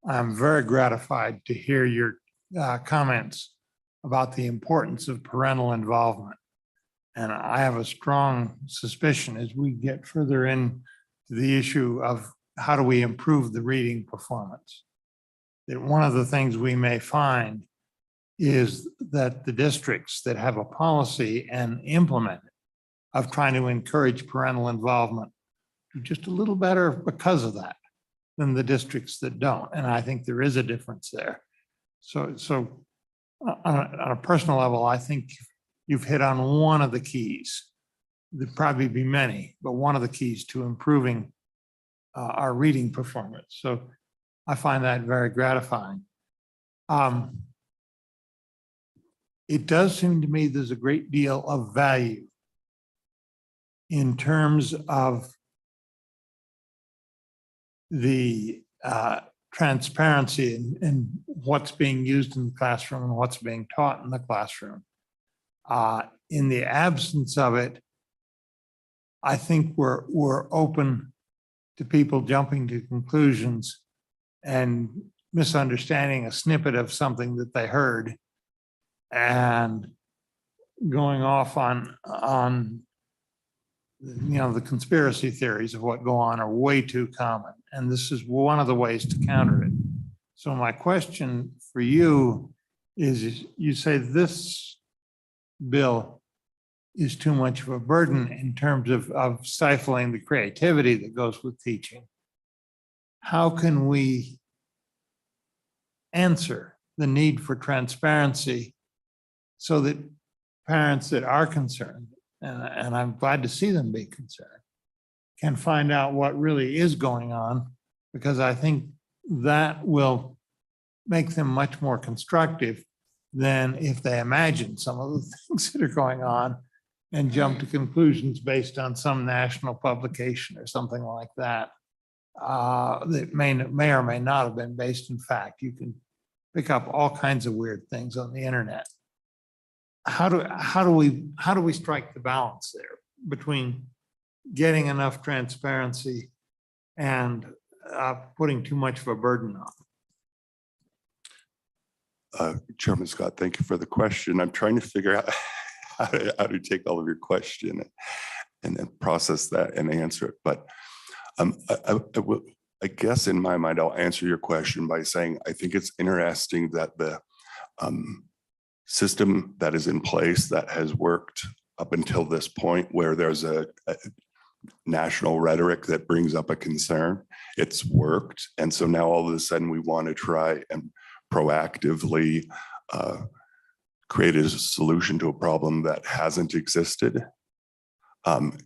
I'm very gratified to hear your comments about the importance of parental involvement. And I have a strong suspicion as we get further into the issue of how do we improve the reading performance, that one of the things we may find is that the districts that have a policy and implement it of trying to encourage parental involvement do just a little better because of that than the districts that don't. And I think there is a difference there. So on a personal level, I think you've hit on one of the keys. There'd probably be many, but one of the keys to improving our reading performance. So I find that very gratifying. It does seem to me there's a great deal of value in terms of the transparency in what's being used in the classroom and what's being taught in the classroom. In the absence of it, I think we're open to people jumping to conclusions and misunderstanding a snippet of something that they heard and going off on the conspiracy theories of what go on are way too common. And this is one of the ways to counter it. So my question for you is you say this bill is too much of a burden in terms of stifling the creativity that goes with teaching. How can we answer the need for transparency so that parents that are concerned, and I'm glad to see them be concerned, can find out what really is going on, because I think that will make them much more constructive than if they imagine some of the things that are going on and jump to conclusions based on some national publication or something like that, that may or may not have been based in fact. You can pick up all kinds of weird things on the internet. How do we strike the balance there between getting enough transparency and putting too much of a burden on? Chairman Scott, thank you for the question. I'm trying to figure out how to take all of your question and then process that and answer it. But I guess in my mind, I'll answer your question by saying, I think it's interesting that the system that is in place that has worked up until this point, where there's a national rhetoric that brings up a concern, it's worked. And so now all of a sudden we want to try and proactively create a solution to a problem that hasn't existed. And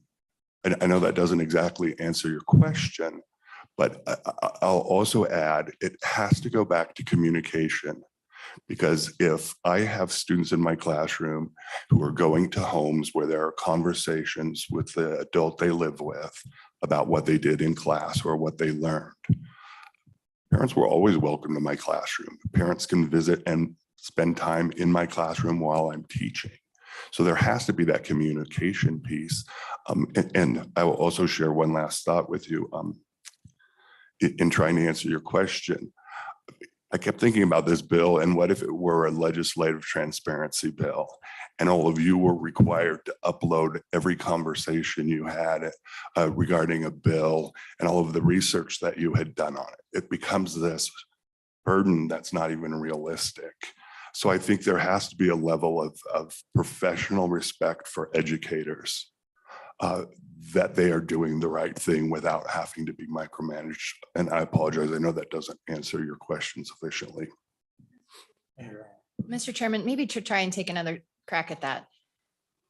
I know that doesn't exactly answer your question, but I'll also add, it has to go back to communication. Because if I have students in my classroom who are going to homes where there are conversations with the adult they live with about what they did in class or what they learned, parents were always welcome to my classroom. Parents can visit and spend time in my classroom while I'm teaching. So there has to be that communication piece. And I will also share one last thought with you in trying to answer your question. I kept thinking about this bill and what if it were a legislative transparency bill and all of you were required to upload every conversation you had regarding a bill and all of the research that you had done on it. It becomes this burden that's not even realistic. So I think there has to be a level of professional respect for educators, that they are doing the right thing without having to be micromanaged. And I apologize, I know that doesn't answer your question sufficiently. Mr. Chairman, maybe to try and take another crack at that.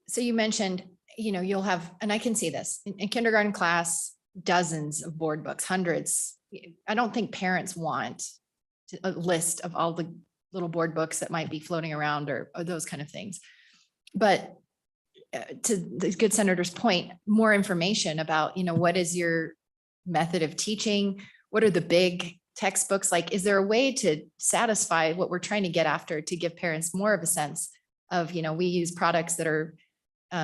So you mentioned, you'll have, and I can see this in kindergarten class, dozens of board books, hundreds. I don't think parents want a list of all the little board books that might be floating around or those kind of things. But to the good senator's point, more information about, what is your method of teaching? What are the big textbooks? Like, is there a way to satisfy what we're trying to get after to give parents more of a sense of, we use products that are,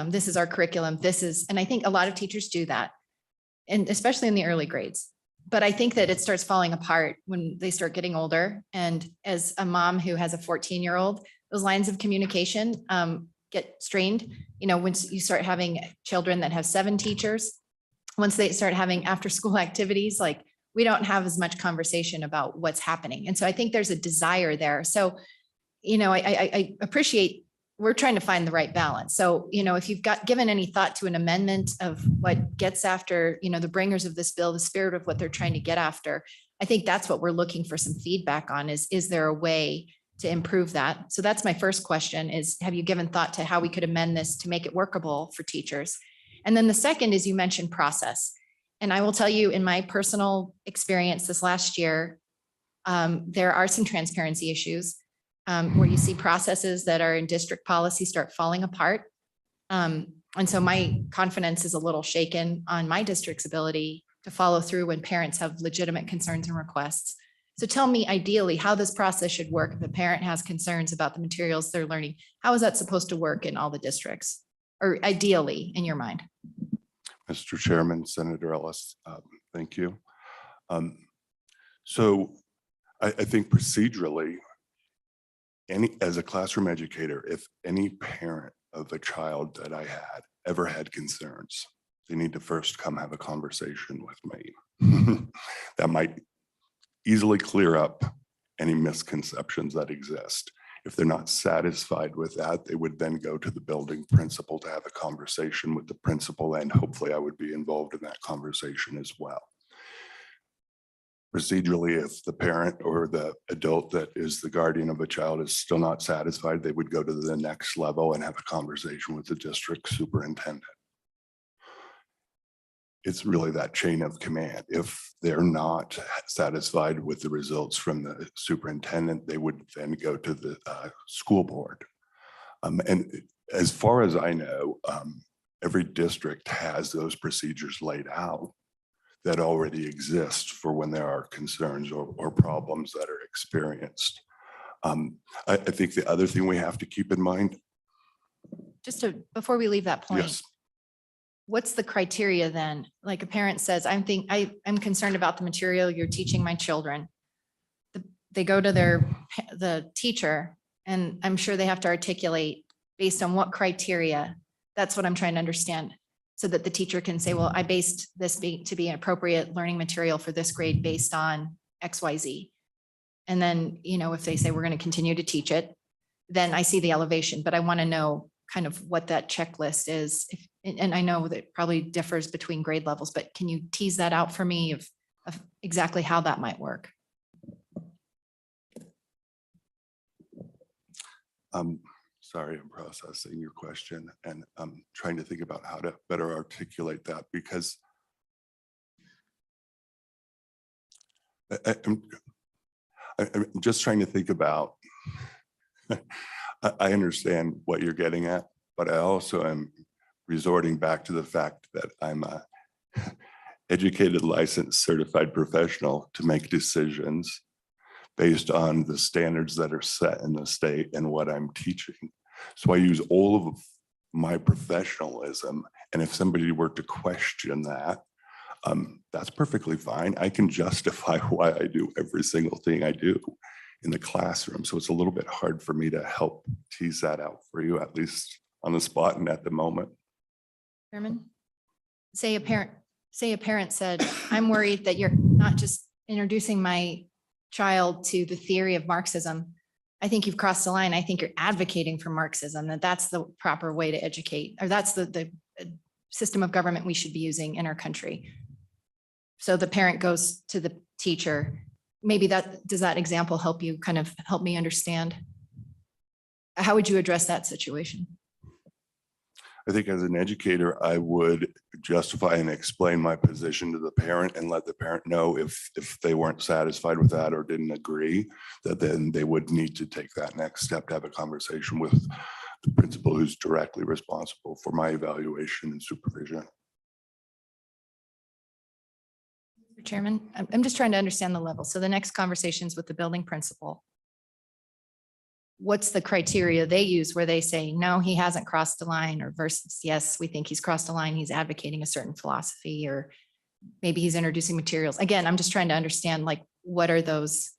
this is our curriculum, and I think a lot of teachers do that, and especially in the early grades. But I think that it starts falling apart when they start getting older. And as a mom who has a 14-year-old, those lines of communication get strained. Once you start having children that have 7 teachers, once they start having after school activities, like we don't have as much conversation about what's happening. And so I think there's a desire there. So, I appreciate we're trying to find the right balance. So, if you've given any thought to an amendment of what gets after, the bringers of this bill, the spirit of what they're trying to get after, I think that's what we're looking for some feedback on is there a way to improve that? So that's my first question is, have you given thought to how we could amend this to make it workable for teachers? And then the second is you mentioned process. And I will tell you in my personal experience this last year, there are some transparency issues where you see processes that are in district policy start falling apart. And so my confidence is a little shaken on my district's ability to follow through when parents have legitimate concerns and requests. So tell me ideally how this process should work. If a parent has concerns about the materials they're learning, how is that supposed to work in all the districts? Or ideally in your mind? Mr. Chairman, Senator Ellis, thank you. So I think procedurally, as a classroom educator, if any parent of a child that I had ever had concerns, they need to first come have a conversation with me. That might easily clear up any misconceptions that exist. If they're not satisfied with that, they would then go to the building principal to have a conversation with the principal, and hopefully I would be involved in that conversation as well. Procedurally, if the parent or the adult that is the guardian of a child is still not satisfied, they would go to the next level and have a conversation with the district superintendent. It's really that chain of command. If they're not satisfied with the results from the superintendent, they would then go to the school board. And as far as I know, every district has those procedures laid out that already exist for when there are concerns or problems that are experienced. I think the other thing we have to keep in mind. Before we leave that point. Yes. What's the criteria then? Like a parent says, I'm concerned about the material you're teaching my children. They go to the teacher, and I'm sure they have to articulate based on what criteria. That's what I'm trying to understand, so that the teacher can say, well, I based this to be an appropriate learning material for this grade based on XYZ. And then, if they say we're going to continue to teach it, then I see the elevation, but I want to know kind of what that checklist is. And I know that it probably differs between grade levels, but can you tease that out for me of exactly how that might work? Sorry, I'm processing your question, and I'm trying to think about how to better articulate that, because I'm just trying to think about, I understand what you're getting at, but I also am resorting back to the fact that I'm a educated, licensed, certified professional to make decisions based on the standards that are set in the state and what I'm teaching. So I use all of my professionalism, and if somebody were to question that, that's perfectly fine. I can justify why I do every single thing I do in the classroom. So it's a little bit hard for me to help tease that out for you, at least on the spot and at the moment. Chairman, say a parent said, I'm worried that you're not just introducing my child to the theory of Marxism. I think you've crossed the line. I think you're advocating for Marxism, that that's the proper way to educate, or that's the system of government we should be using in our country. So the parent goes to the teacher. Maybe does that example help you kind of help me understand? How would you address that situation? I think as an educator, I would justify and explain my position to the parent and let the parent know if they weren't satisfied with that or didn't agree, that then they would need to take that next step to have a conversation with the principal who's directly responsible for my evaluation and supervision. Mr. Chairman, I'm just trying to understand the level. So the next conversations with the building principal. What's the criteria they use where they say, no, he hasn't crossed the line, or versus, yes, we think he's crossed the line, he's advocating a certain philosophy, or maybe he's introducing materials. Again, I'm just trying to understand, like, what are those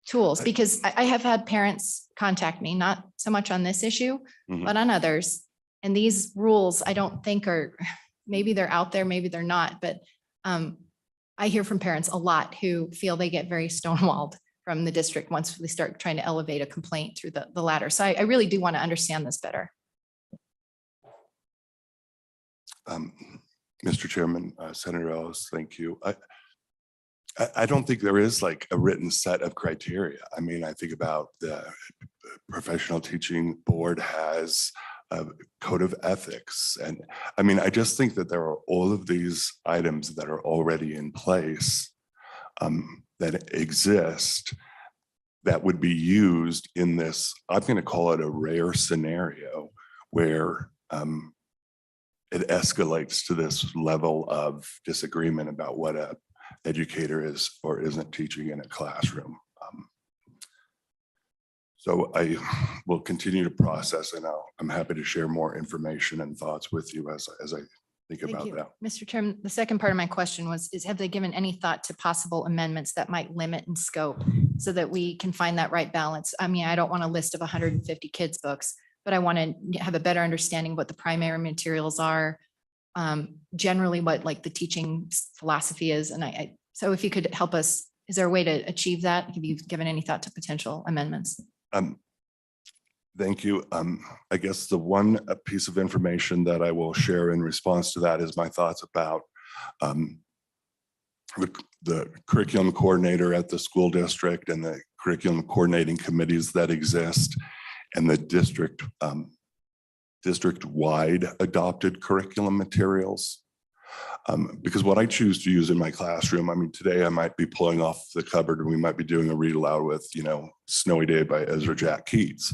tools? Because I have had parents contact me, not so much on this issue, Mhm. but on others. And these rules, I don't think are, maybe they're out there, maybe they're not, but I hear from parents a lot who feel they get very stonewalled from the district once we start trying to elevate a complaint through the ladder. So I really do want to understand this better. Mr. Chairman, Senator Ellis, thank you. I don't think there is like a written set of criteria. I mean, I think about the professional teaching board has a code of ethics. And I mean, I just think that there are all of these items that are already in place that exist that would be used in this, I'm going to call it a rare scenario where it escalates to this level of disagreement about what a educator is or isn't teaching in a classroom. So I will continue to process, and I'm happy to share more information and thoughts with you as I think Thank about you. that. Mr. Chairman, the second part of my question was, have they given any thought to possible amendments that might limit in scope so that we can find that right balance? I mean, I don't want a list of 150 kids' books, but I want to have a better understanding what the primary materials are, generally what like the teaching philosophy is. And so if you could help us, is there a way to achieve that? Have you given any thought to potential amendments? Thank you. I guess the one piece of information that I will share in response to that is my thoughts about the curriculum coordinator at the school district and the curriculum coordinating committees that exist, and the district-wide adopted curriculum materials. Because what I choose to use in my classroom, I mean, today I might be pulling off the cupboard and we might be doing a read aloud with, Snowy Day by Ezra Jack Keats.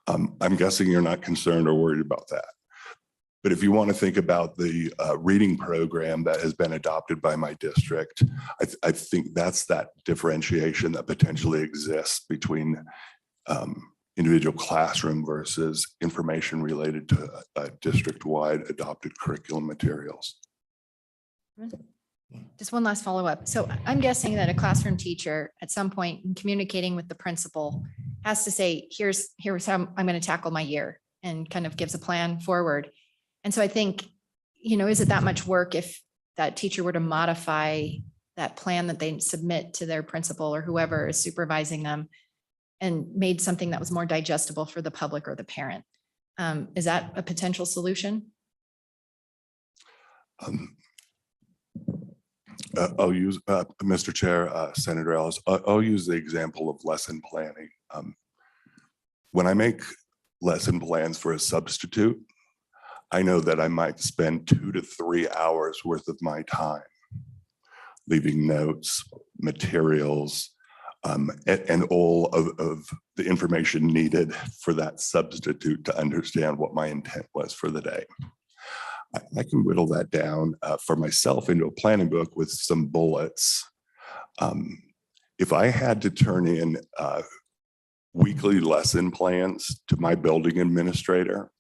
I'm guessing you're not concerned or worried about that. But if you want to think about the reading program that has been adopted by my district, I think that's that differentiation that potentially exists between individual classroom versus information related to district-wide adopted curriculum materials. Just one last follow-up. So I'm guessing that a classroom teacher at some point in communicating with the principal has to say, here's how I'm going to tackle my year, and kind of gives a plan forward. And so I think, is it that much work if that teacher were to modify that plan that they submit to their principal or whoever is supervising them and made something that was more digestible for the public or the parent? Is that a potential solution? I'll use, Mr. Chair, Senator Ellis, I'll use the example of lesson planning. When I make lesson plans for a substitute, I know that I might spend 2 to 3 hours worth of my time leaving notes, materials, and all of the information needed for that substitute to understand what my intent was for the day. I can whittle that down for myself into a planning book with some bullets. If I had to turn in weekly lesson plans to my building administrator,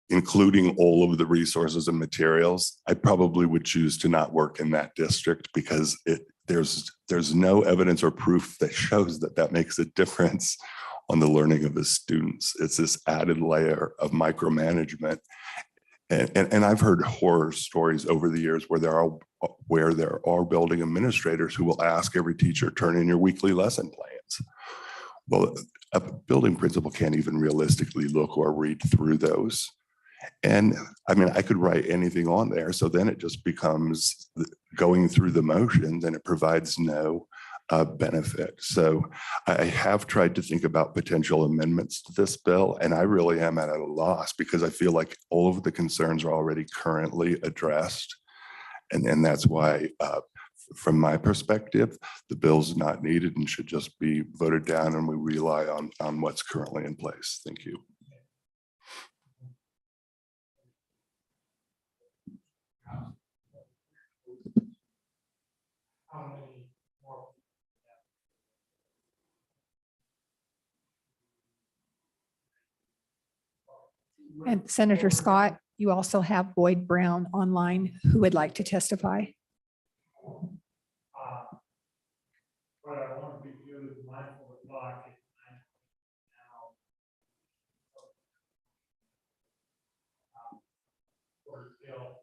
including all of the resources and materials, I probably would choose to not work in that district, because there's no evidence or proof that shows that makes a difference on the learning of the students. It's this added layer of micromanagement. And I've heard horror stories over the years where there are building administrators who will ask every teacher, turn in your weekly lesson plans. Well, a building principal can't even realistically look or read through those. And I mean, I could write anything on there. So then it just becomes going through the motions, and it provides no benefit. So I have tried to think about potential amendments to this bill, and I really am at a loss because I feel like all of the concerns are already currently addressed. And that's why, from my perspective, the bill's not needed and should just be voted down, and we rely on what's currently in place. Thank you. And Senator Scott, you also have Boyd Brown online who would like to testify. But I want to be good, mindful of the clock. It's 9 now. We're still.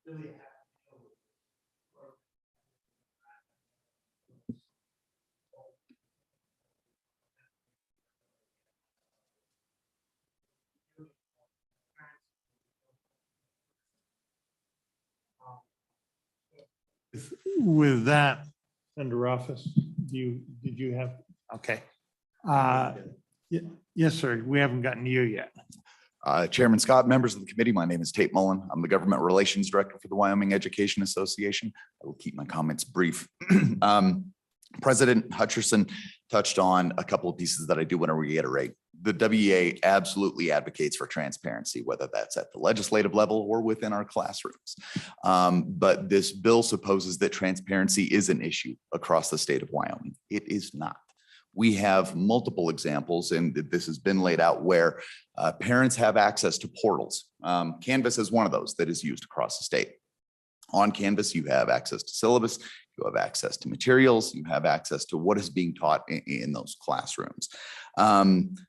Really have to deal with With that, Senator Office, did you have, okay. Yes, sir, we haven't gotten to you yet. Chairman Scott, members of the committee, my name is Tate Mullen. I'm the Government Relations Director for the Wyoming Education Association. I will keep my comments brief. President Hutcherson touched on a couple of pieces that I do want to reiterate. The WEA absolutely advocates for transparency, whether that's at the legislative level or within our classrooms. But this bill supposes that transparency is an issue across the state of Wyoming. It is not. We have multiple examples, and this has been laid out, where parents have access to portals. Canvas is one of those that is used across the state. On Canvas, you have access to syllabus, you have access to materials, you have access to what is being taught in those classrooms.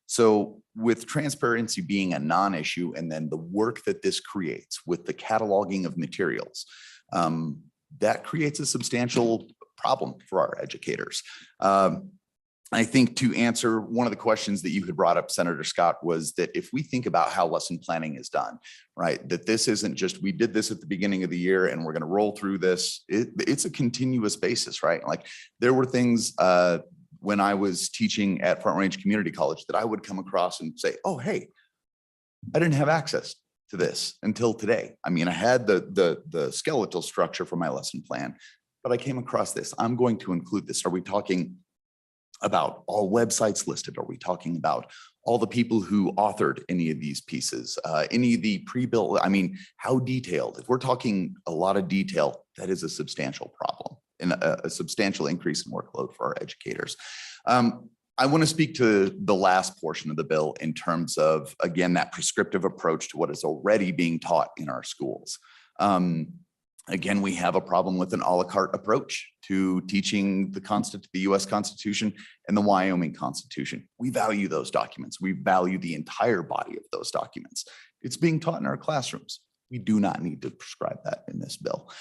So with transparency being a non-issue, and then the work that this creates with the cataloging of materials, that creates a substantial problem for our educators. I think to answer one of the questions that you had brought up, Senator Scott, was that if we think about how lesson planning is done, right, that this isn't just, we did this at the beginning of the year and we're going to roll through this. It's a continuous basis, right? Like there were things when I was teaching at Front Range Community College that I would come across and say, oh, hey, I didn't have access to this until today. I mean, I had the skeletal structure for my lesson plan, but I came across this. I'm going to include this. Are we talking about all websites listed? Are we talking about all the people who authored any of these pieces, any of the pre-built? I mean, how detailed? If we're talking a lot of detail, that is a substantial problem and a substantial increase in workload for our educators. I want to speak to the last portion of the bill in terms of, again, that prescriptive approach to what is already being taught in our schools. Again, we have a problem with an a la carte approach to teaching the U.S. Constitution and the Wyoming Constitution. We value those documents. We value the entire body of those documents. It's being taught in our classrooms. We do not need to prescribe that in this bill.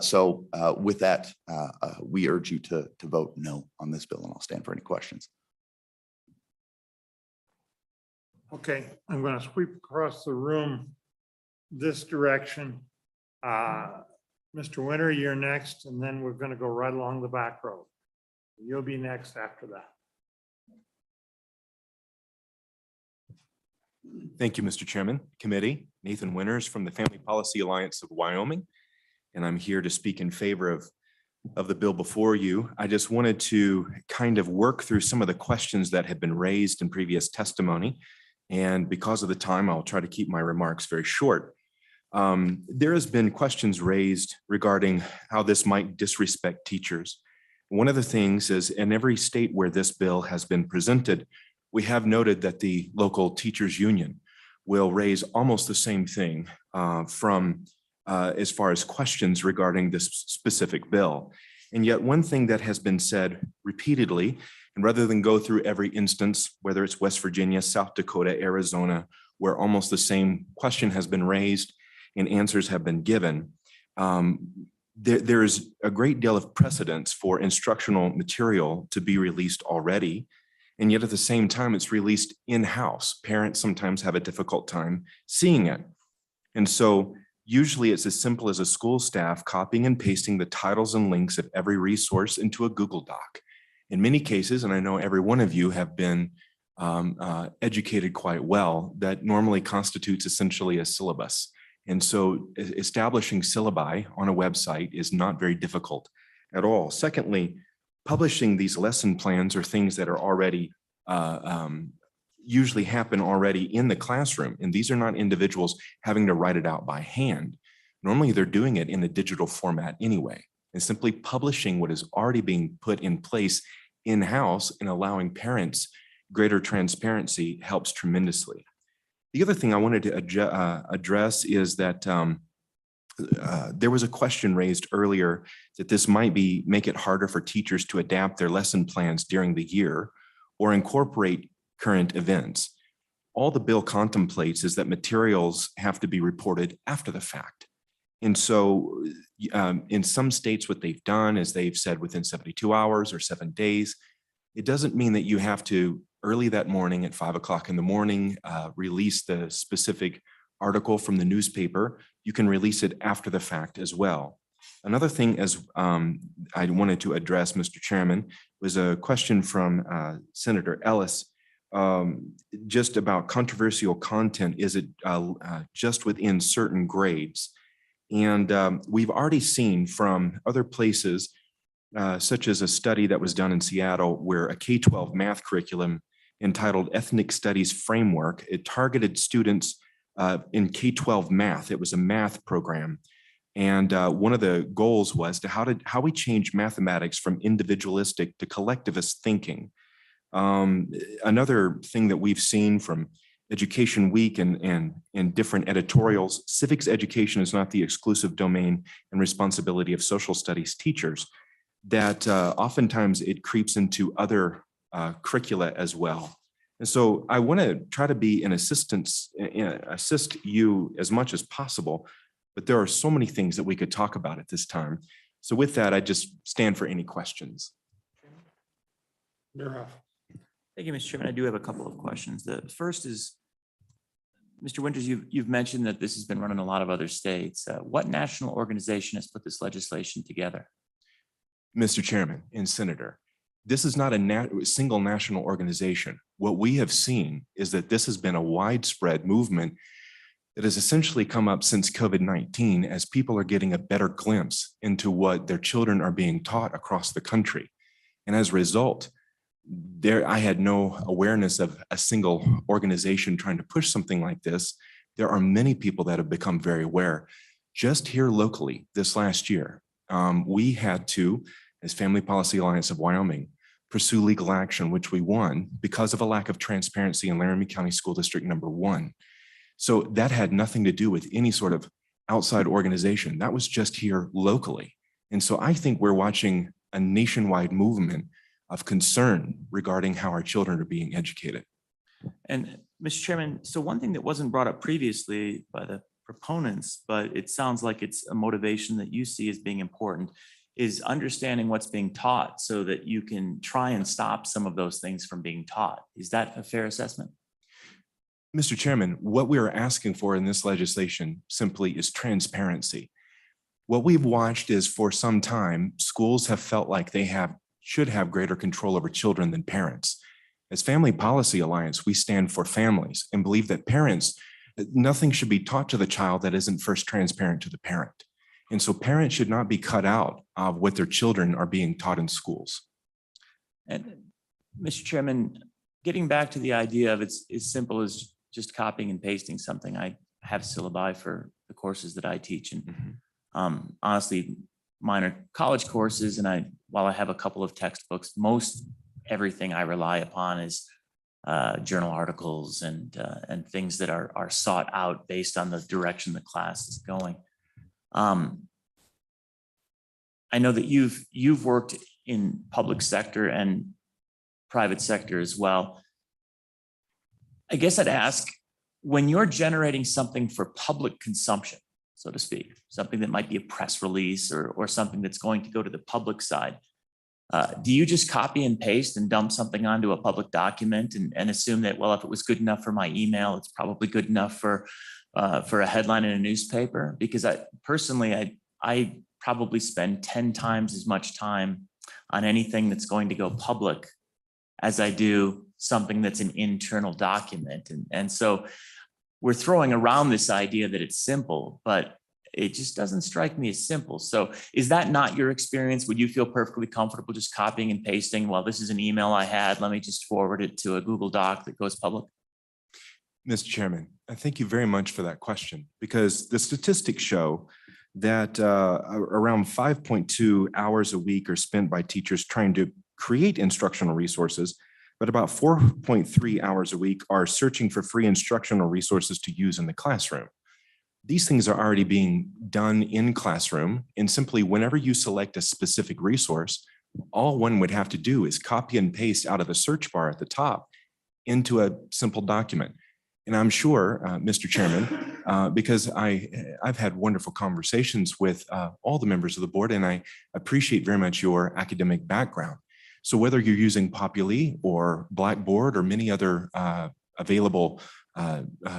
So with that, we urge you to vote no on this bill, and I'll stand for any questions. Okay, I'm going to sweep across the room this direction. Mr. Winter, you're next, and then we're going to go right along the back row. You'll be next after that. Thank you, Mr. Chairman. Committee, Nathan Winters from the Family Policy Alliance of Wyoming, and I'm here to speak in favor of the bill before you. I just wanted to kind of work through some of the questions that have been raised in previous testimony, and because of the time, I'll try to keep my remarks very short. There has been questions raised regarding how this might disrespect teachers. One of the things is, in every state where this bill has been presented, we have noted that the local teachers union will raise almost the same thing as far as questions regarding this specific bill. And yet one thing that has been said repeatedly, and rather than go through every instance, whether it's West Virginia, South Dakota, Arizona, where almost the same question has been raised and answers have been given, there is a great deal of precedence for instructional material to be released already. And yet at the same time, it's released in-house. Parents sometimes have a difficult time seeing it. And so usually it's as simple as a school staff copying and pasting the titles and links of every resource into a Google Doc. In many cases, and I know every one of you have been educated quite well, that normally constitutes essentially a syllabus. And so establishing syllabi on a website is not very difficult at all. Secondly, publishing these lesson plans are things that are already usually happen already in the classroom. And these are not individuals having to write it out by hand. Normally they're doing it in a digital format anyway, and simply publishing what is already being put in place in-house and allowing parents greater transparency helps tremendously. The other thing I wanted to address is that there was a question raised earlier that this might make it harder for teachers to adapt their lesson plans during the year or incorporate current events. All the bill contemplates is that materials have to be reported after the fact. And so in some states, what they've done is they've said within 72 hours or 7 days. It doesn't mean that you have to early that morning at 5 o'clock in the morning, release the specific article from the newspaper. You can release it after the fact as well. Another thing as I wanted to address, Mr. Chairman, was a question from Senator Ellis just about controversial content. Is it just within certain grades? And we've already seen from other places, such as a study that was done in Seattle, where a K-12 math curriculum entitled Ethnic Studies Framework, it targeted students in K-12 math. It was a math program. And one of the goals was to how we change mathematics from individualistic to collectivist thinking. Another thing that we've seen from Education Week and different editorials, civics education is not the exclusive domain and responsibility of social studies teachers, that oftentimes it creeps into other curricula as well. And so I want to try to be an assist you as much as possible, but there are so many things that we could talk about at this time. So with that, I just stand for any questions. You're off. Thank you, Mr. Chairman. I do have a couple of questions. The first is, Mr. Winters, you've mentioned that this has been run in a lot of other states. What national organization has put this legislation together? Mr. Chairman and Senator, this is not a single national organization. What we have seen is that this has been a widespread movement that has essentially come up since COVID-19 as people are getting a better glimpse into what their children are being taught across the country. And as a result, I had no awareness of a single organization trying to push something like this. There are many people that have become very aware. Just here locally this last year, we had to, as Family Policy Alliance of Wyoming, pursue legal action, which we won because of a lack of transparency in Laramie County School District #1. So that had nothing to do with any sort of outside organization. That was just here locally. And so I think we're watching a nationwide movement of concern regarding how our children are being educated. And Mr. Chairman, so one thing that wasn't brought up previously by the proponents, but it sounds like it's a motivation that you see as being important, is understanding what's being taught so that you can try and stop some of those things from being taught. Is that a fair assessment? Mr. Chairman, what we are asking for in this legislation simply is transparency. What we've watched is for some time, schools have felt like they should have greater control over children than parents. As Family Policy Alliance, we stand for families and believe that parents, nothing should be taught to the child that isn't first transparent to the parent. And so parents should not be cut out of what their children are being taught in schools. And Mr. Chairman, getting back to the idea of it's as simple as just copying and pasting something. I have syllabi for the courses that I teach, and honestly, mine are college courses. And while I have a couple of textbooks, most everything I rely upon is journal articles and things that are sought out based on the direction the class is going. I know that you've worked in public sector and private sector as well. I guess I'd ask, when you're generating something for public consumption, so to speak, something that might be a press release or something that's going to go to the public side. Do you just copy and paste and dump something onto a public document and assume that, well, if it was good enough for my email, it's probably good enough for a headline in a newspaper? Because I probably spend 10 times as much time on anything that's going to go public as I do something that's an internal document. And so we're throwing around this idea that it's simple, but it just doesn't strike me as simple. So is that not your experience? Would you feel perfectly comfortable just copying and pasting? Well, this is an email I had. Let me just forward it to a Google Doc that goes public. Mr. Chairman, I thank you very much for that question, because the statistics show that around 5.2 hours a week are spent by teachers trying to create instructional resources, but about 4.3 hours a week are searching for free instructional resources to use in the classroom. These things are already being done in classroom, and simply whenever you select a specific resource, all one would have to do is copy and paste out of the search bar at the top into a simple document. And I'm sure, Mr. Chairman, because I've had wonderful conversations with all the members of the board, and I appreciate very much your academic background. So whether you're using Populi or Blackboard or many other available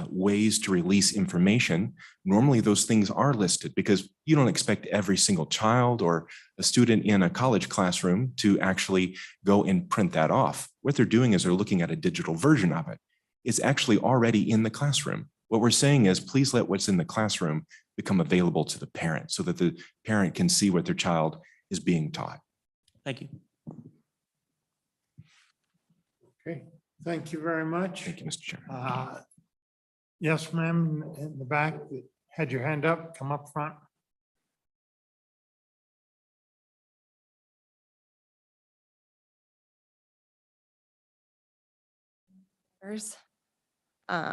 ways to release information, normally those things are listed, because you don't expect every single child or a student in a college classroom to actually go and print that off. What they're doing is they're looking at a digital version of it. It's actually already in the classroom. What we're saying is, please let what's in the classroom become available to the parent so that the parent can see what their child is being taught. Thank you. Okay, thank you very much. Thank you, Mr. Chairman. Yes, ma'am, in the back, that had your hand up, come up front.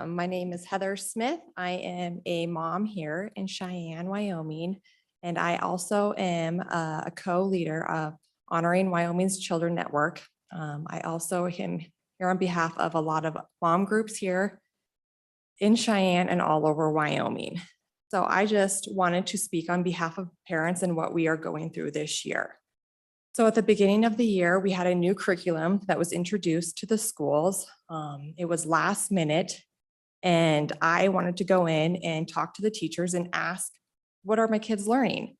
My name is Heather Smith. I am a mom here in Cheyenne, Wyoming, and I also am a co-leader of Honoring Wyoming's Children Network. I also am here on behalf of a lot of mom groups here in Cheyenne and all over Wyoming. So I just wanted to speak on behalf of parents and what we are going through this year. So at the beginning of the year, we had a new curriculum that was introduced to the schools. It was last minute, and I wanted to go in and talk to the teachers and ask, what are my kids learning?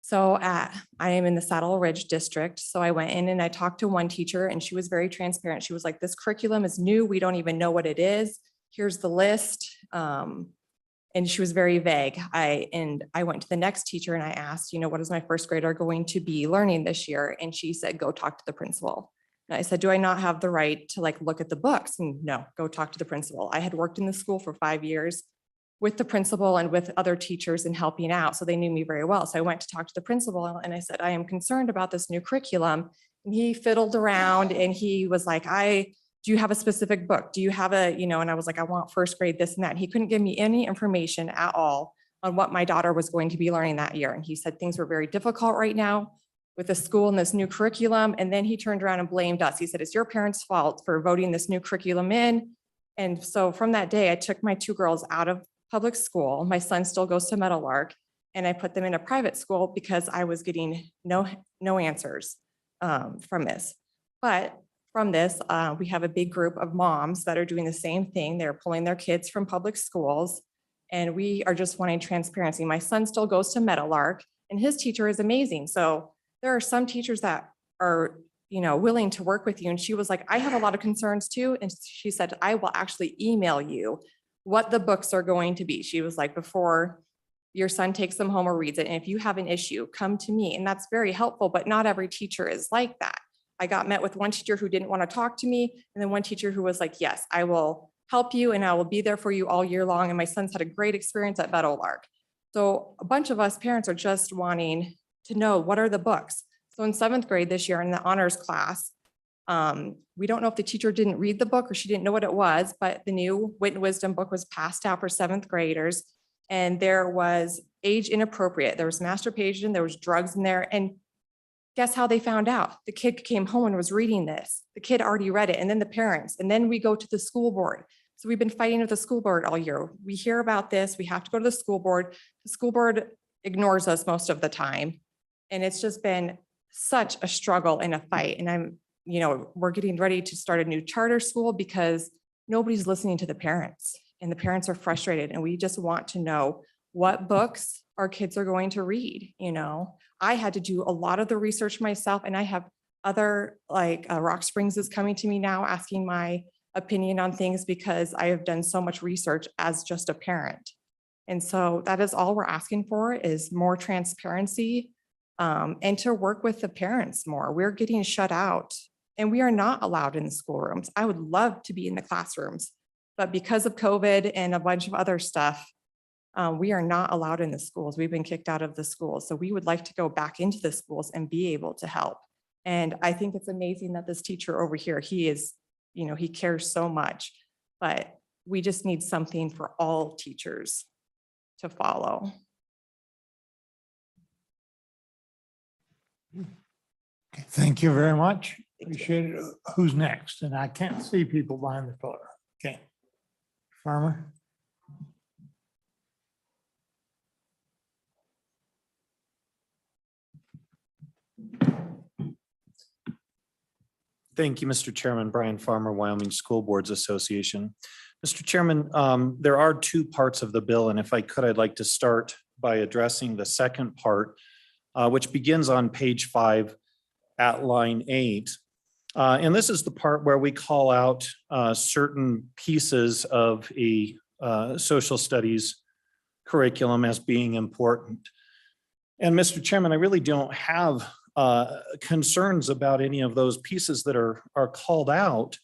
So I am in the Saddle Ridge district. So I went in and I talked to one teacher, and she was very transparent. She was like, this curriculum is new. We don't even know what it is. Here's the list. And she was very vague. I went to the next teacher and I asked, what is my first grader going to be learning this year? And she said, go talk to the principal. And I said, do I not have the right to look at the books? And no, go talk to the principal. I had worked in the school for 5 years with the principal and with other teachers and helping out. So they knew me very well. So I went to talk to the principal and I said, I am concerned about this new curriculum. And he fiddled around and he was like, do you have a specific book? Do you have and I was like, I want first grade, this and that. He couldn't give me any information at all on what my daughter was going to be learning that year. And he said things were very difficult right now with the school and this new curriculum. And then he turned around and blamed us. He said, it's your parents' fault for voting this new curriculum in. And so from that day, I took my 2 girls out of public school. My son still goes to Meadowlark, and I put them in a private school because I was getting no answers from this. But from this, we have a big group of moms that are doing the same thing. They're pulling their kids from public schools, and we are just wanting transparency. My son still goes to Meadowlark, and his teacher is amazing. So there are some teachers that are, willing to work with you. And she was like, I have a lot of concerns too. And she said, I will actually email you what the books are going to be. She was like, before your son takes them home or reads it, and if you have an issue, come to me. And that's very helpful, but not every teacher is like that. I got met with one teacher who didn't want to talk to me, and then one teacher who was like, yes, I will help you and I will be there for you all year long. And my son's had a great experience at Meadowlark. So a bunch of us parents are just wanting to know, what are the books? So in 7th grade this year in the honors class, we don't know if the teacher didn't read the book or she didn't know what it was, but the new Wit and Wisdom book was passed out for 7th graders. And there was age inappropriate. There was masturbation, there was drugs in there. And guess how they found out? The kid came home and was reading this. The kid already read it, and then the parents, and then we go to the school board. So we've been fighting with the school board all year. We hear about this, we have to go to the school board. The school board ignores us most of the time. And it's just been such a struggle and a fight. And we're getting ready to start a new charter school because nobody's listening to the parents and the parents are frustrated. And we just want to know what books our kids are going to read. I had to do a lot of the research myself, and I have other Rock Springs is coming to me now asking my opinion on things because I have done so much research as just a parent. And so that is all we're asking for, is more transparency and to work with the parents more. We're getting shut out and we are not allowed in the schoolrooms. I would love to be in the classrooms, but because of COVID and a bunch of other stuff, we are not allowed in the schools. We've been kicked out of the schools. So we would like to go back into the schools and be able to help. And I think it's amazing that this teacher over here, he cares so much, but we just need something for all teachers to follow. Okay, thank you very much. Appreciate it. Who's next? And I can't see people behind the pillar. Okay. Farmer? Thank you, Mr. Chairman. Brian Farmer, Wyoming School Boards Association. Mr. Chairman, there are two parts of the bill, and if I could, I'd like to start by addressing the second part, which begins on page 5 at line 8. And this is the part where we call out certain pieces of a social studies curriculum as being important. And Mr. Chairman, I really don't have concerns about any of those pieces that are called out.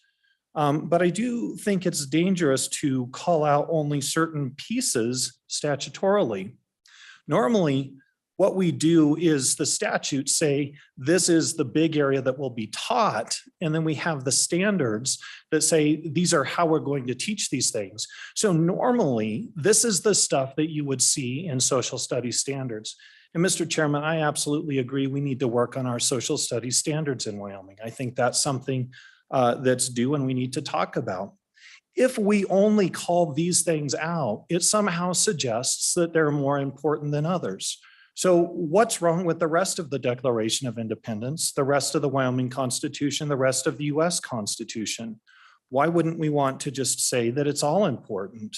But I do think it's dangerous to call out only certain pieces statutorily. Normally, what we do is the statutes say, this is the big area that will be taught. And then we have the standards that say, these are how we're going to teach these things. So normally, this is the stuff that you would see in social studies standards. And Mr. Chairman, I absolutely agree. We need to work on our social studies standards in Wyoming. I think that's something that's due and we need to talk about. If we only call these things out, it somehow suggests that they're more important than others. So what's wrong with the rest of the Declaration of Independence, the rest of the Wyoming Constitution, the rest of the US Constitution? Why wouldn't we want to just say that it's all important?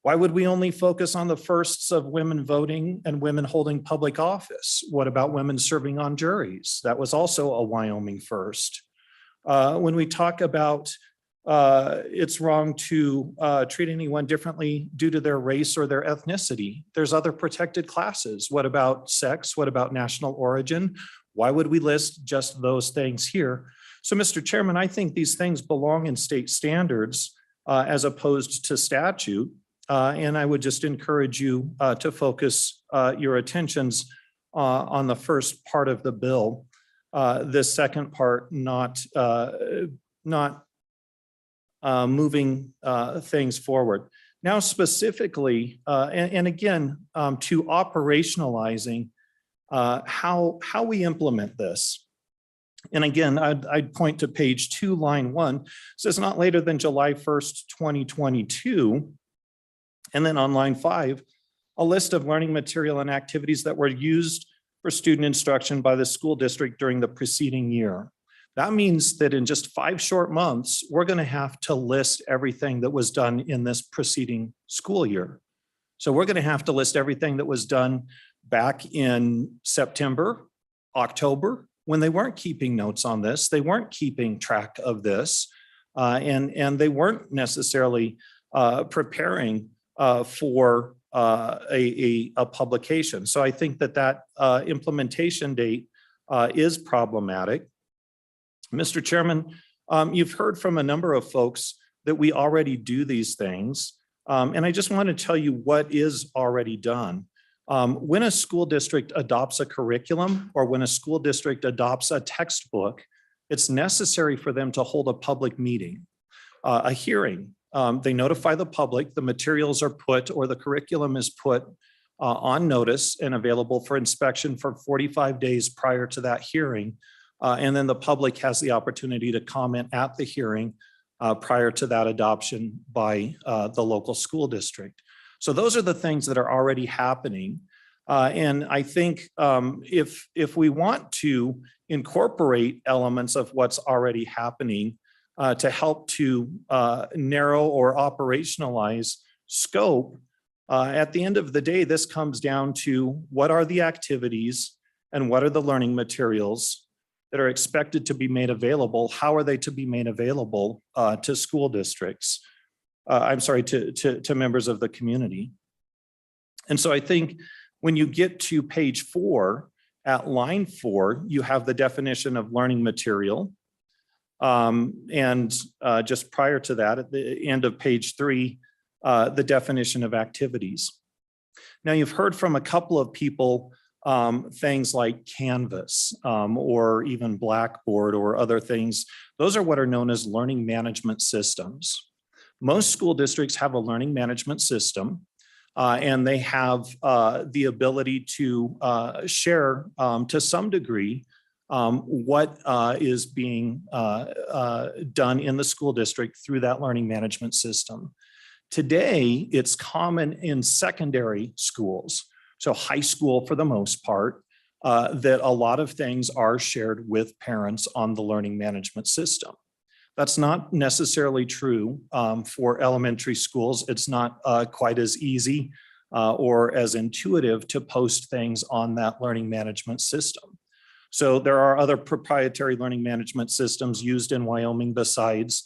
Why would we only focus on the firsts of women voting and women holding public office? What about women serving on juries? That was also a Wyoming first. When we talk about it's wrong to treat anyone differently due to their race or their ethnicity, there's other protected classes. What about sex? What about national origin? Why would we list just those things here? So, Mr. Chairman, I think these things belong in state standards as opposed to statute. And I would just encourage you to focus your attentions on the first part of the bill. This second part, not moving things forward. Now specifically, and again, to operationalizing how we implement this. And again, I'd point to page 2, line 1. It says not later than July 1st, 2022. And then on line 5, a list of learning material and activities that were used for student instruction by the school district during the preceding year. That means that in just 5 short months, we're going to have to list everything that was done in this preceding school year. So we're going to have to list everything that was done back in September, October, when they weren't keeping notes on this, they weren't keeping track of this, and they weren't necessarily preparing for a publication. So I think that implementation date is problematic. Mr. Chairman, you've heard from a number of folks that we already do these things. And I just want to tell you what is already done. When a school district adopts a curriculum or when a school district adopts a textbook, it's necessary for them to hold a public meeting, a hearing. They notify the public, the materials are put or the curriculum is put on notice and available for inspection for 45 days prior to that hearing. And then the public has the opportunity to comment at the hearing prior to that adoption by the local school district. So those are the things that are already happening. And I think if we want to incorporate elements of what's already happening to help to narrow or operationalize scope, at the end of the day, this comes down to what are the activities and what are the learning materials that are expected to be made available? How are they to be made available to school districts? I'm sorry, to members of the community. And so I think when you get to page 4, at line 4, you have the definition of learning material. And just prior to that, at the end of page 3, the definition of activities. Now, you've heard from a couple of people things like Canvas or even Blackboard or other things. Those are what are known as learning management systems. Most school districts have a learning management system, and they have the ability to share to some degree what is being done in the school district through that learning management system. Today, it's common in secondary schools, so high school for the most part, that a lot of things are shared with parents on the learning management system. That's not necessarily true for elementary schools. It's not quite as easy or as intuitive to post things on that learning management system. So there are other proprietary learning management systems used in Wyoming besides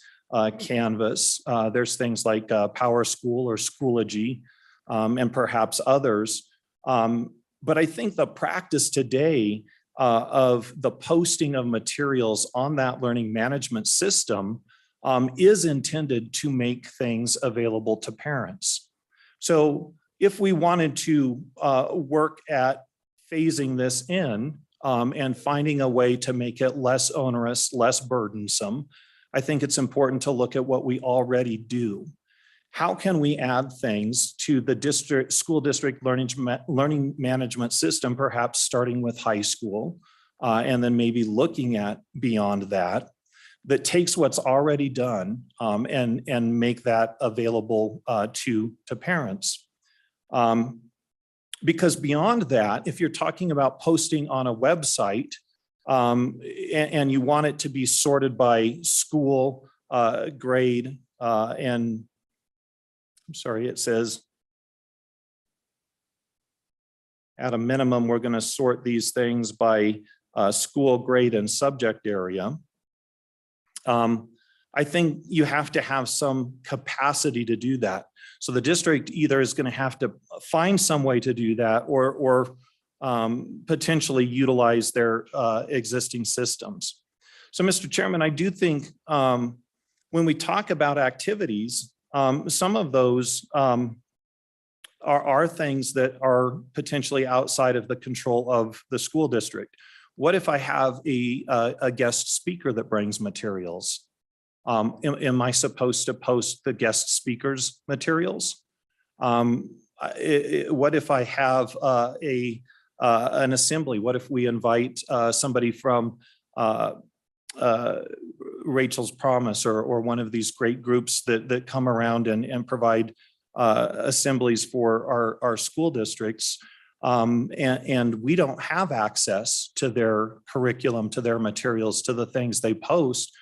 Canvas. There's things like PowerSchool or Schoology and perhaps others. But I think the practice today of the posting of materials on that learning management system is intended to make things available to parents. So if we wanted to work at phasing this in and finding a way to make it less onerous, less burdensome, I think it's important to look at what we already do. How can we add things to the school district learning management system, perhaps starting with high school, and then maybe looking at beyond that, that takes what's already done and make that available to parents. Because beyond that, if you're talking about posting on a website and you want it to be sorted by school, grade, and I'm sorry, it says at a minimum, we're going to sort these things by school, grade, and subject area. I think you have to have some capacity to do that. So the district either is going to have to find some way to do that or potentially utilize their existing systems. So, Mr. Chairman, I do think when we talk about activities, some of those are things that are potentially outside of the control of the school district. What if I have a guest speaker that brings materials? Am I supposed to post the guest speaker's materials? What if I have an assembly? What if we invite somebody from Rachel's Promise or one of these great groups that come around and provide assemblies for our school districts, and we don't have access to their curriculum, to their materials, to the things they post.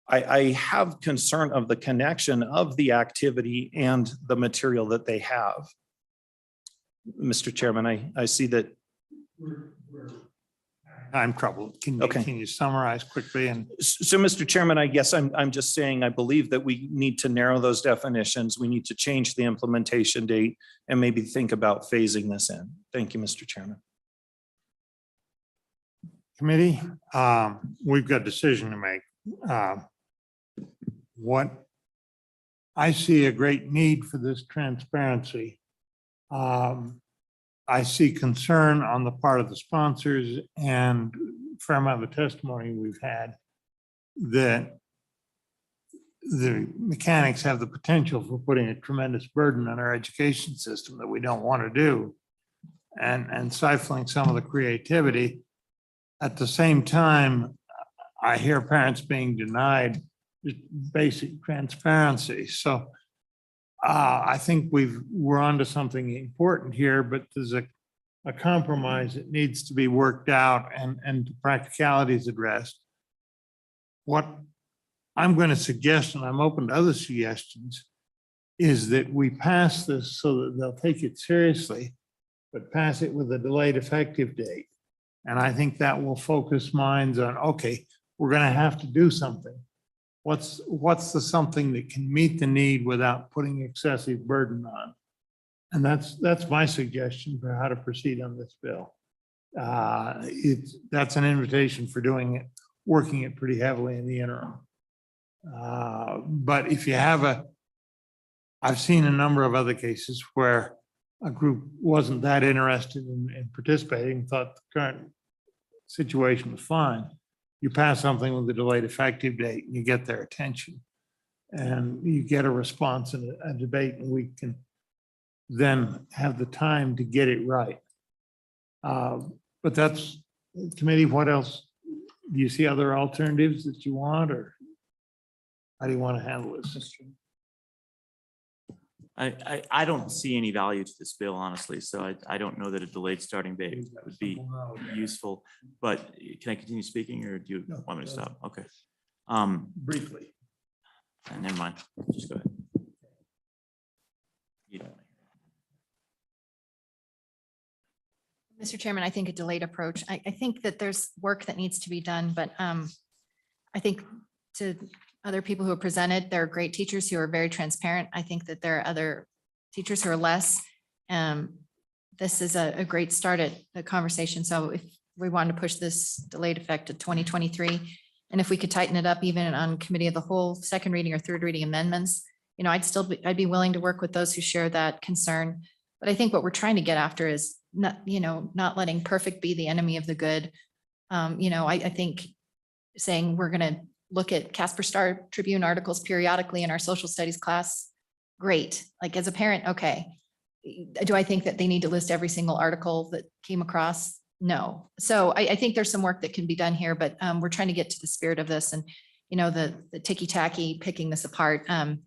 I have concern of the connection of the activity and the material that they have. Mr. Chairman, I see that. I'm troubled. Can you summarize quickly? And so, Mr. Chairman, I guess I'm just saying, I believe that we need to narrow those definitions. We need to change the implementation date and maybe think about phasing this in. Thank you, Mr. Chairman. committee, we've got a decision to make. What I see a great need for this transparency. I see concern on the part of the sponsors and from other testimony we've had that the mechanics have the potential for putting a tremendous burden on our education system that we don't want to do and stifling some of the creativity. At the same time, I hear parents being denied just basic transparency. So I think we're onto something important here, but there's a compromise that needs to be worked out and practicalities addressed. What I'm going to suggest, and I'm open to other suggestions, is that we pass this so that they'll take it seriously, but pass it with a delayed effective date. And I think that will focus minds on, okay, we're going to have to do something. What's the something that can meet the need without putting excessive burden on? And that's my suggestion for how to proceed on this bill. That's an invitation for doing it, working it pretty heavily in the interim. But if you have I've seen a number of other cases where a group wasn't that interested in participating, thought the current situation was fine. You pass something with a delayed effective date and you get their attention and you get a response and a debate, and we can then have the time to get it right. But that's committee. What else? Do you see other alternatives that you want, or how do you want to handle this? I don't see any value to this bill, honestly, so I don't know that a delayed starting date would be useful, but can I continue speaking, or do you want me to stop? Okay. Briefly. Never mind, just go ahead. You don't. Mr. Chairman, I think a delayed approach. I think that there's work that needs to be done, but I think to other people who have presented, there are great teachers who are very transparent. I think that there are other teachers who are less. This is a great start at the conversation. So if we wanted to push this delayed effect to 2023, and if we could tighten it up even on committee of the whole, second reading or third reading amendments, I'd be willing to work with those who share that concern. But I think what we're trying to get after is not letting perfect be the enemy of the good. I think saying we're going to look at Casper Star Tribune articles periodically in our social studies class, great. Like as a parent, okay. Do I think that they need to list every single article that came across? No. So I think there's some work that can be done here, but we're trying to get to the spirit of this, and the ticky-tacky picking this apart, I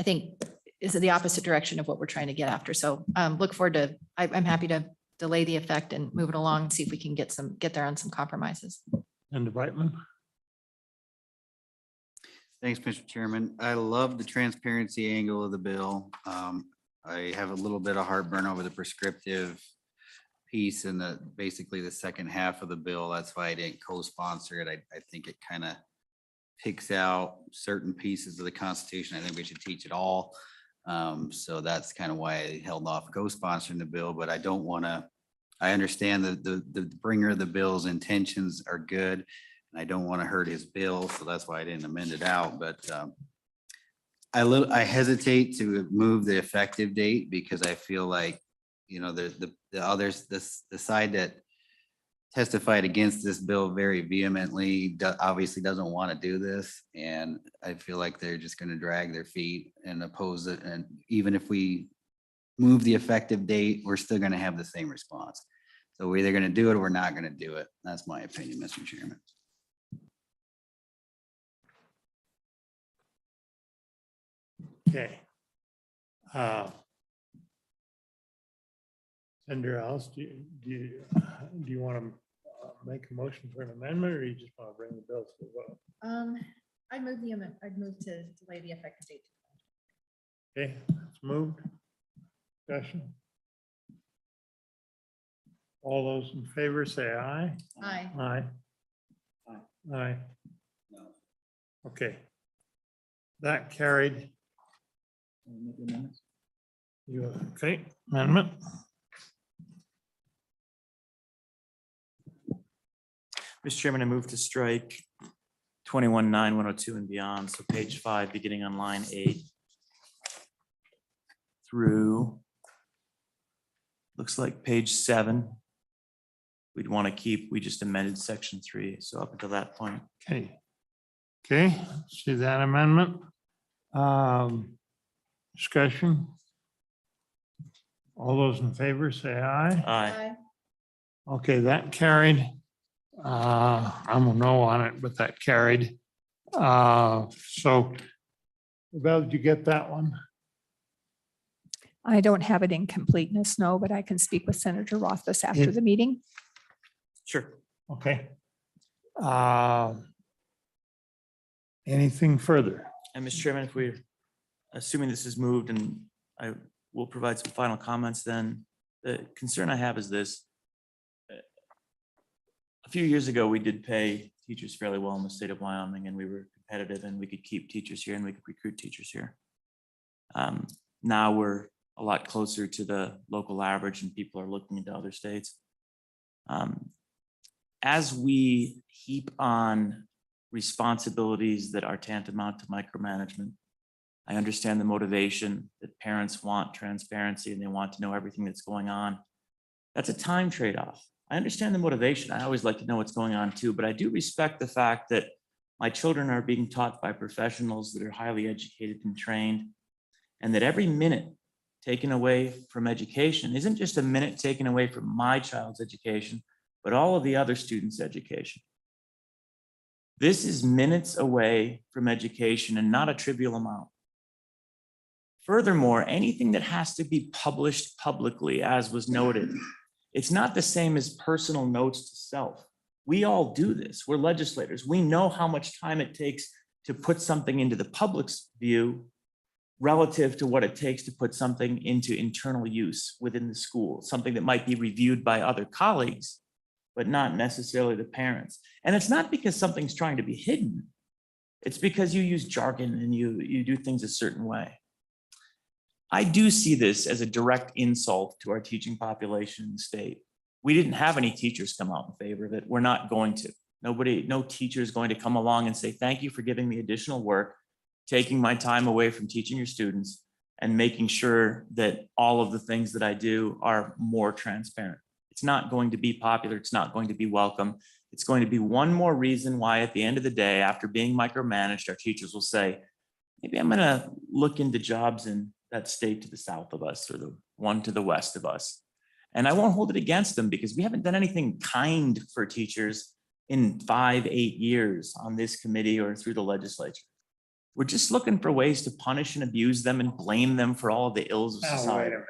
think is the opposite direction of what we're trying to get after. So look forward to, I'm happy to delay the effect and move it along and see if we can get there on some compromises. And the Brightman. Thanks, Mr. Chairman. I love the transparency angle of the bill. I have a little bit of heartburn over the prescriptive piece and basically the second half of the bill. That's why I didn't co-sponsor it. I think it kind of picks out certain pieces of the Constitution. I think we should teach it all. So that's kind of why I held off co-sponsoring the bill, but I don't want to, I understand that the bringer of the bill's intentions are good, and I don't want to hurt his bill, so that's why I didn't amend it out, but I hesitate to move the effective date because I feel like, the others, the side that testified against this bill very vehemently obviously doesn't want to do this, and I feel like they're just going to drag their feet and oppose it, and even if we move the effective date, we're still going to have the same response. So we're either going to do it or we're not going to do it. That's my opinion, Mr. Chairman. Okay. Senator Alice, do you want to make a motion for an amendment, or you just want to bring the bill to the vote? I'd move the amendment. I'd move to delay the effective date. Okay, it's moved. Discussion. All those in favor say aye. Aye. Aye. Aye. No. Okay. That carried. Okay, amendment. Mr. Chairman, I move to strike 21-9-102 and beyond. So page 5, beginning on line 8 through, looks like page 7. We'd want to keep, we just amended section 3. So up until that point. Okay. Okay, see that amendment. Discussion. All those in favor say aye. Aye. Okay, that carried. I'm a no on it, but that carried. So, Val, did you get that one? I don't have it in completeness, no, but I can speak with Senator Rothfuss after It- the meeting. Sure. Okay. Anything further? And Mr. Chairman, if we're assuming this is moved and I will provide some final comments, then the concern I have is this. A few years ago, we did pay teachers fairly well in the state of Wyoming, and we were competitive and we could keep teachers here and we could recruit teachers here. Now we're a lot closer to the local average and people are looking into other states. As we heap on responsibilities that are tantamount to micromanagement, I understand the motivation that parents want transparency and they want to know everything that's going on. That's a time trade-off. I understand the motivation. I always like to know what's going on too, but I do respect the fact that my children are being taught by professionals that are highly educated and trained, and that every minute taken away from education isn't just a minute taken away from my child's education, but all of the other students' education. This is minutes away from education and not a trivial amount. Furthermore, anything that has to be published publicly, as was noted, it's not the same as personal notes to self. We all do this. We're legislators. We know how much time it takes to put something into the public's view relative to what it takes to put something into internal use within the school, something that might be reviewed by other colleagues, but not necessarily the parents. And it's not because something's trying to be hidden. It's because you use jargon and you do things a certain way. I do see this as a direct insult to our teaching population in the state. We didn't have any teachers come out in favor of it. We're not going to. No teacher is going to come along and say, thank you for giving me additional work, taking my time away from teaching your students and making sure that all of the things that I do are more transparent. It's not going to be popular. It's not going to be welcome. It's going to be one more reason why at the end of the day, after being micromanaged, our teachers will say, maybe I'm going to look into jobs in that state to the south of us or the one to the west of us. And I won't hold it against them because we haven't done anything kind for teachers in 5-8 years on this committee or through the legislature. We're just looking for ways to punish and abuse them and blame them for all of the ills of Now, wait a society. minute.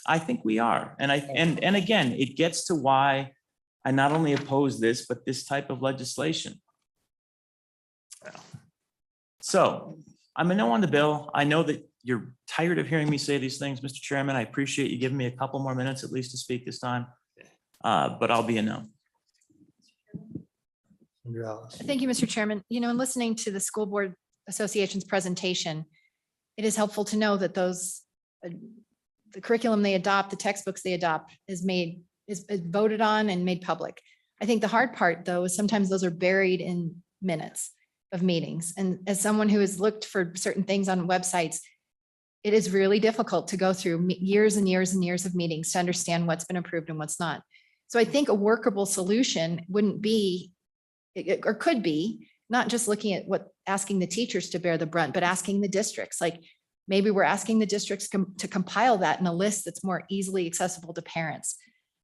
I think we are. And again, it gets to why I not only oppose this, but this type of legislation. So I'm a no on the bill. I know that you're tired of hearing me say these things, Mr. Chairman. I appreciate you giving me a couple more minutes at least to speak this time, but I'll be a no. Thank you, Mr. Chairman. You know, in listening to the School Board Association's presentation, it is helpful to know that those, the curriculum they adopt, the textbooks they adopt is voted on and made public. I think the hard part, though, is sometimes those are buried in minutes of meetings. And as someone who has looked for certain things on websites, it is really difficult to go through years and years and years of meetings to understand what's been approved and what's not. So I think a workable solution wouldn't be, or could be, not just looking at asking the teachers to bear the brunt, but asking the districts. Like maybe we're asking the districts to compile that in a list that's more easily accessible to parents.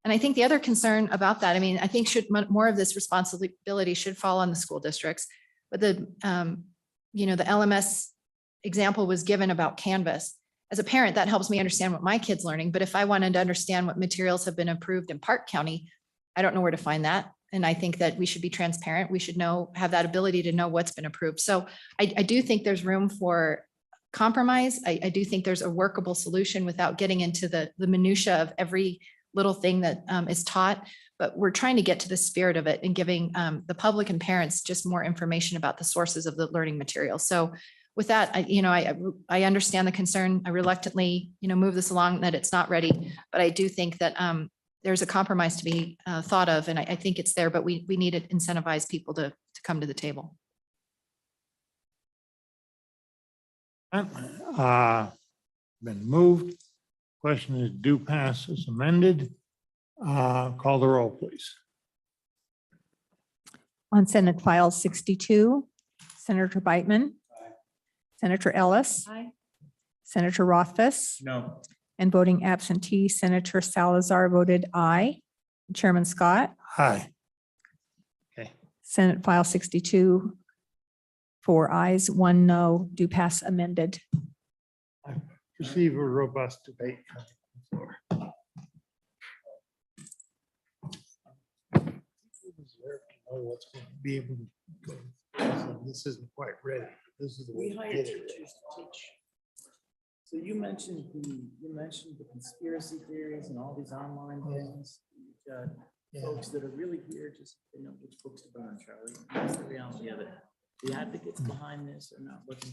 And I think the other concern about that, I mean, I think more of this responsibility should fall on the school districts. But the LMS example was given about Canvas. As a parent, that helps me understand what my kid's learning. But if I wanted to understand what materials have been approved in Park County, I don't know where to find that. And I think that we should be transparent. We should have that ability to know what's been approved. So I do think there's room for compromise. I do think there's a workable solution without getting into the minutia of every little thing that is taught. But we're trying to get to the spirit of it and giving the public and parents just more information about the sources of the learning material. So with that, I understand the concern. I reluctantly, move this along that it's not ready, but I do think that there's a compromise to be thought of, and I think it's there, but we need to incentivize people to come to the table. Been moved. Question is do pass as amended. Call the roll, please. On Senate File 62, Senator Beitman. Senator Ellis. Aye. Senator Rothfuss. No. And voting absentee, Senator Salazar voted aye. Chairman Scott. Aye. Senate File 62, 4 ayes, 1 no, do pass amended. Perceive a robust debate coming on the floor. People deserve to know what's going to be able to go. So this isn't quite ready. This is the way to get it. So you mentioned the conspiracy theories and all these online things. You've got folks that are really here just, they know which books to burn, Charlie. That's the reality of it. The advocates behind this are not looking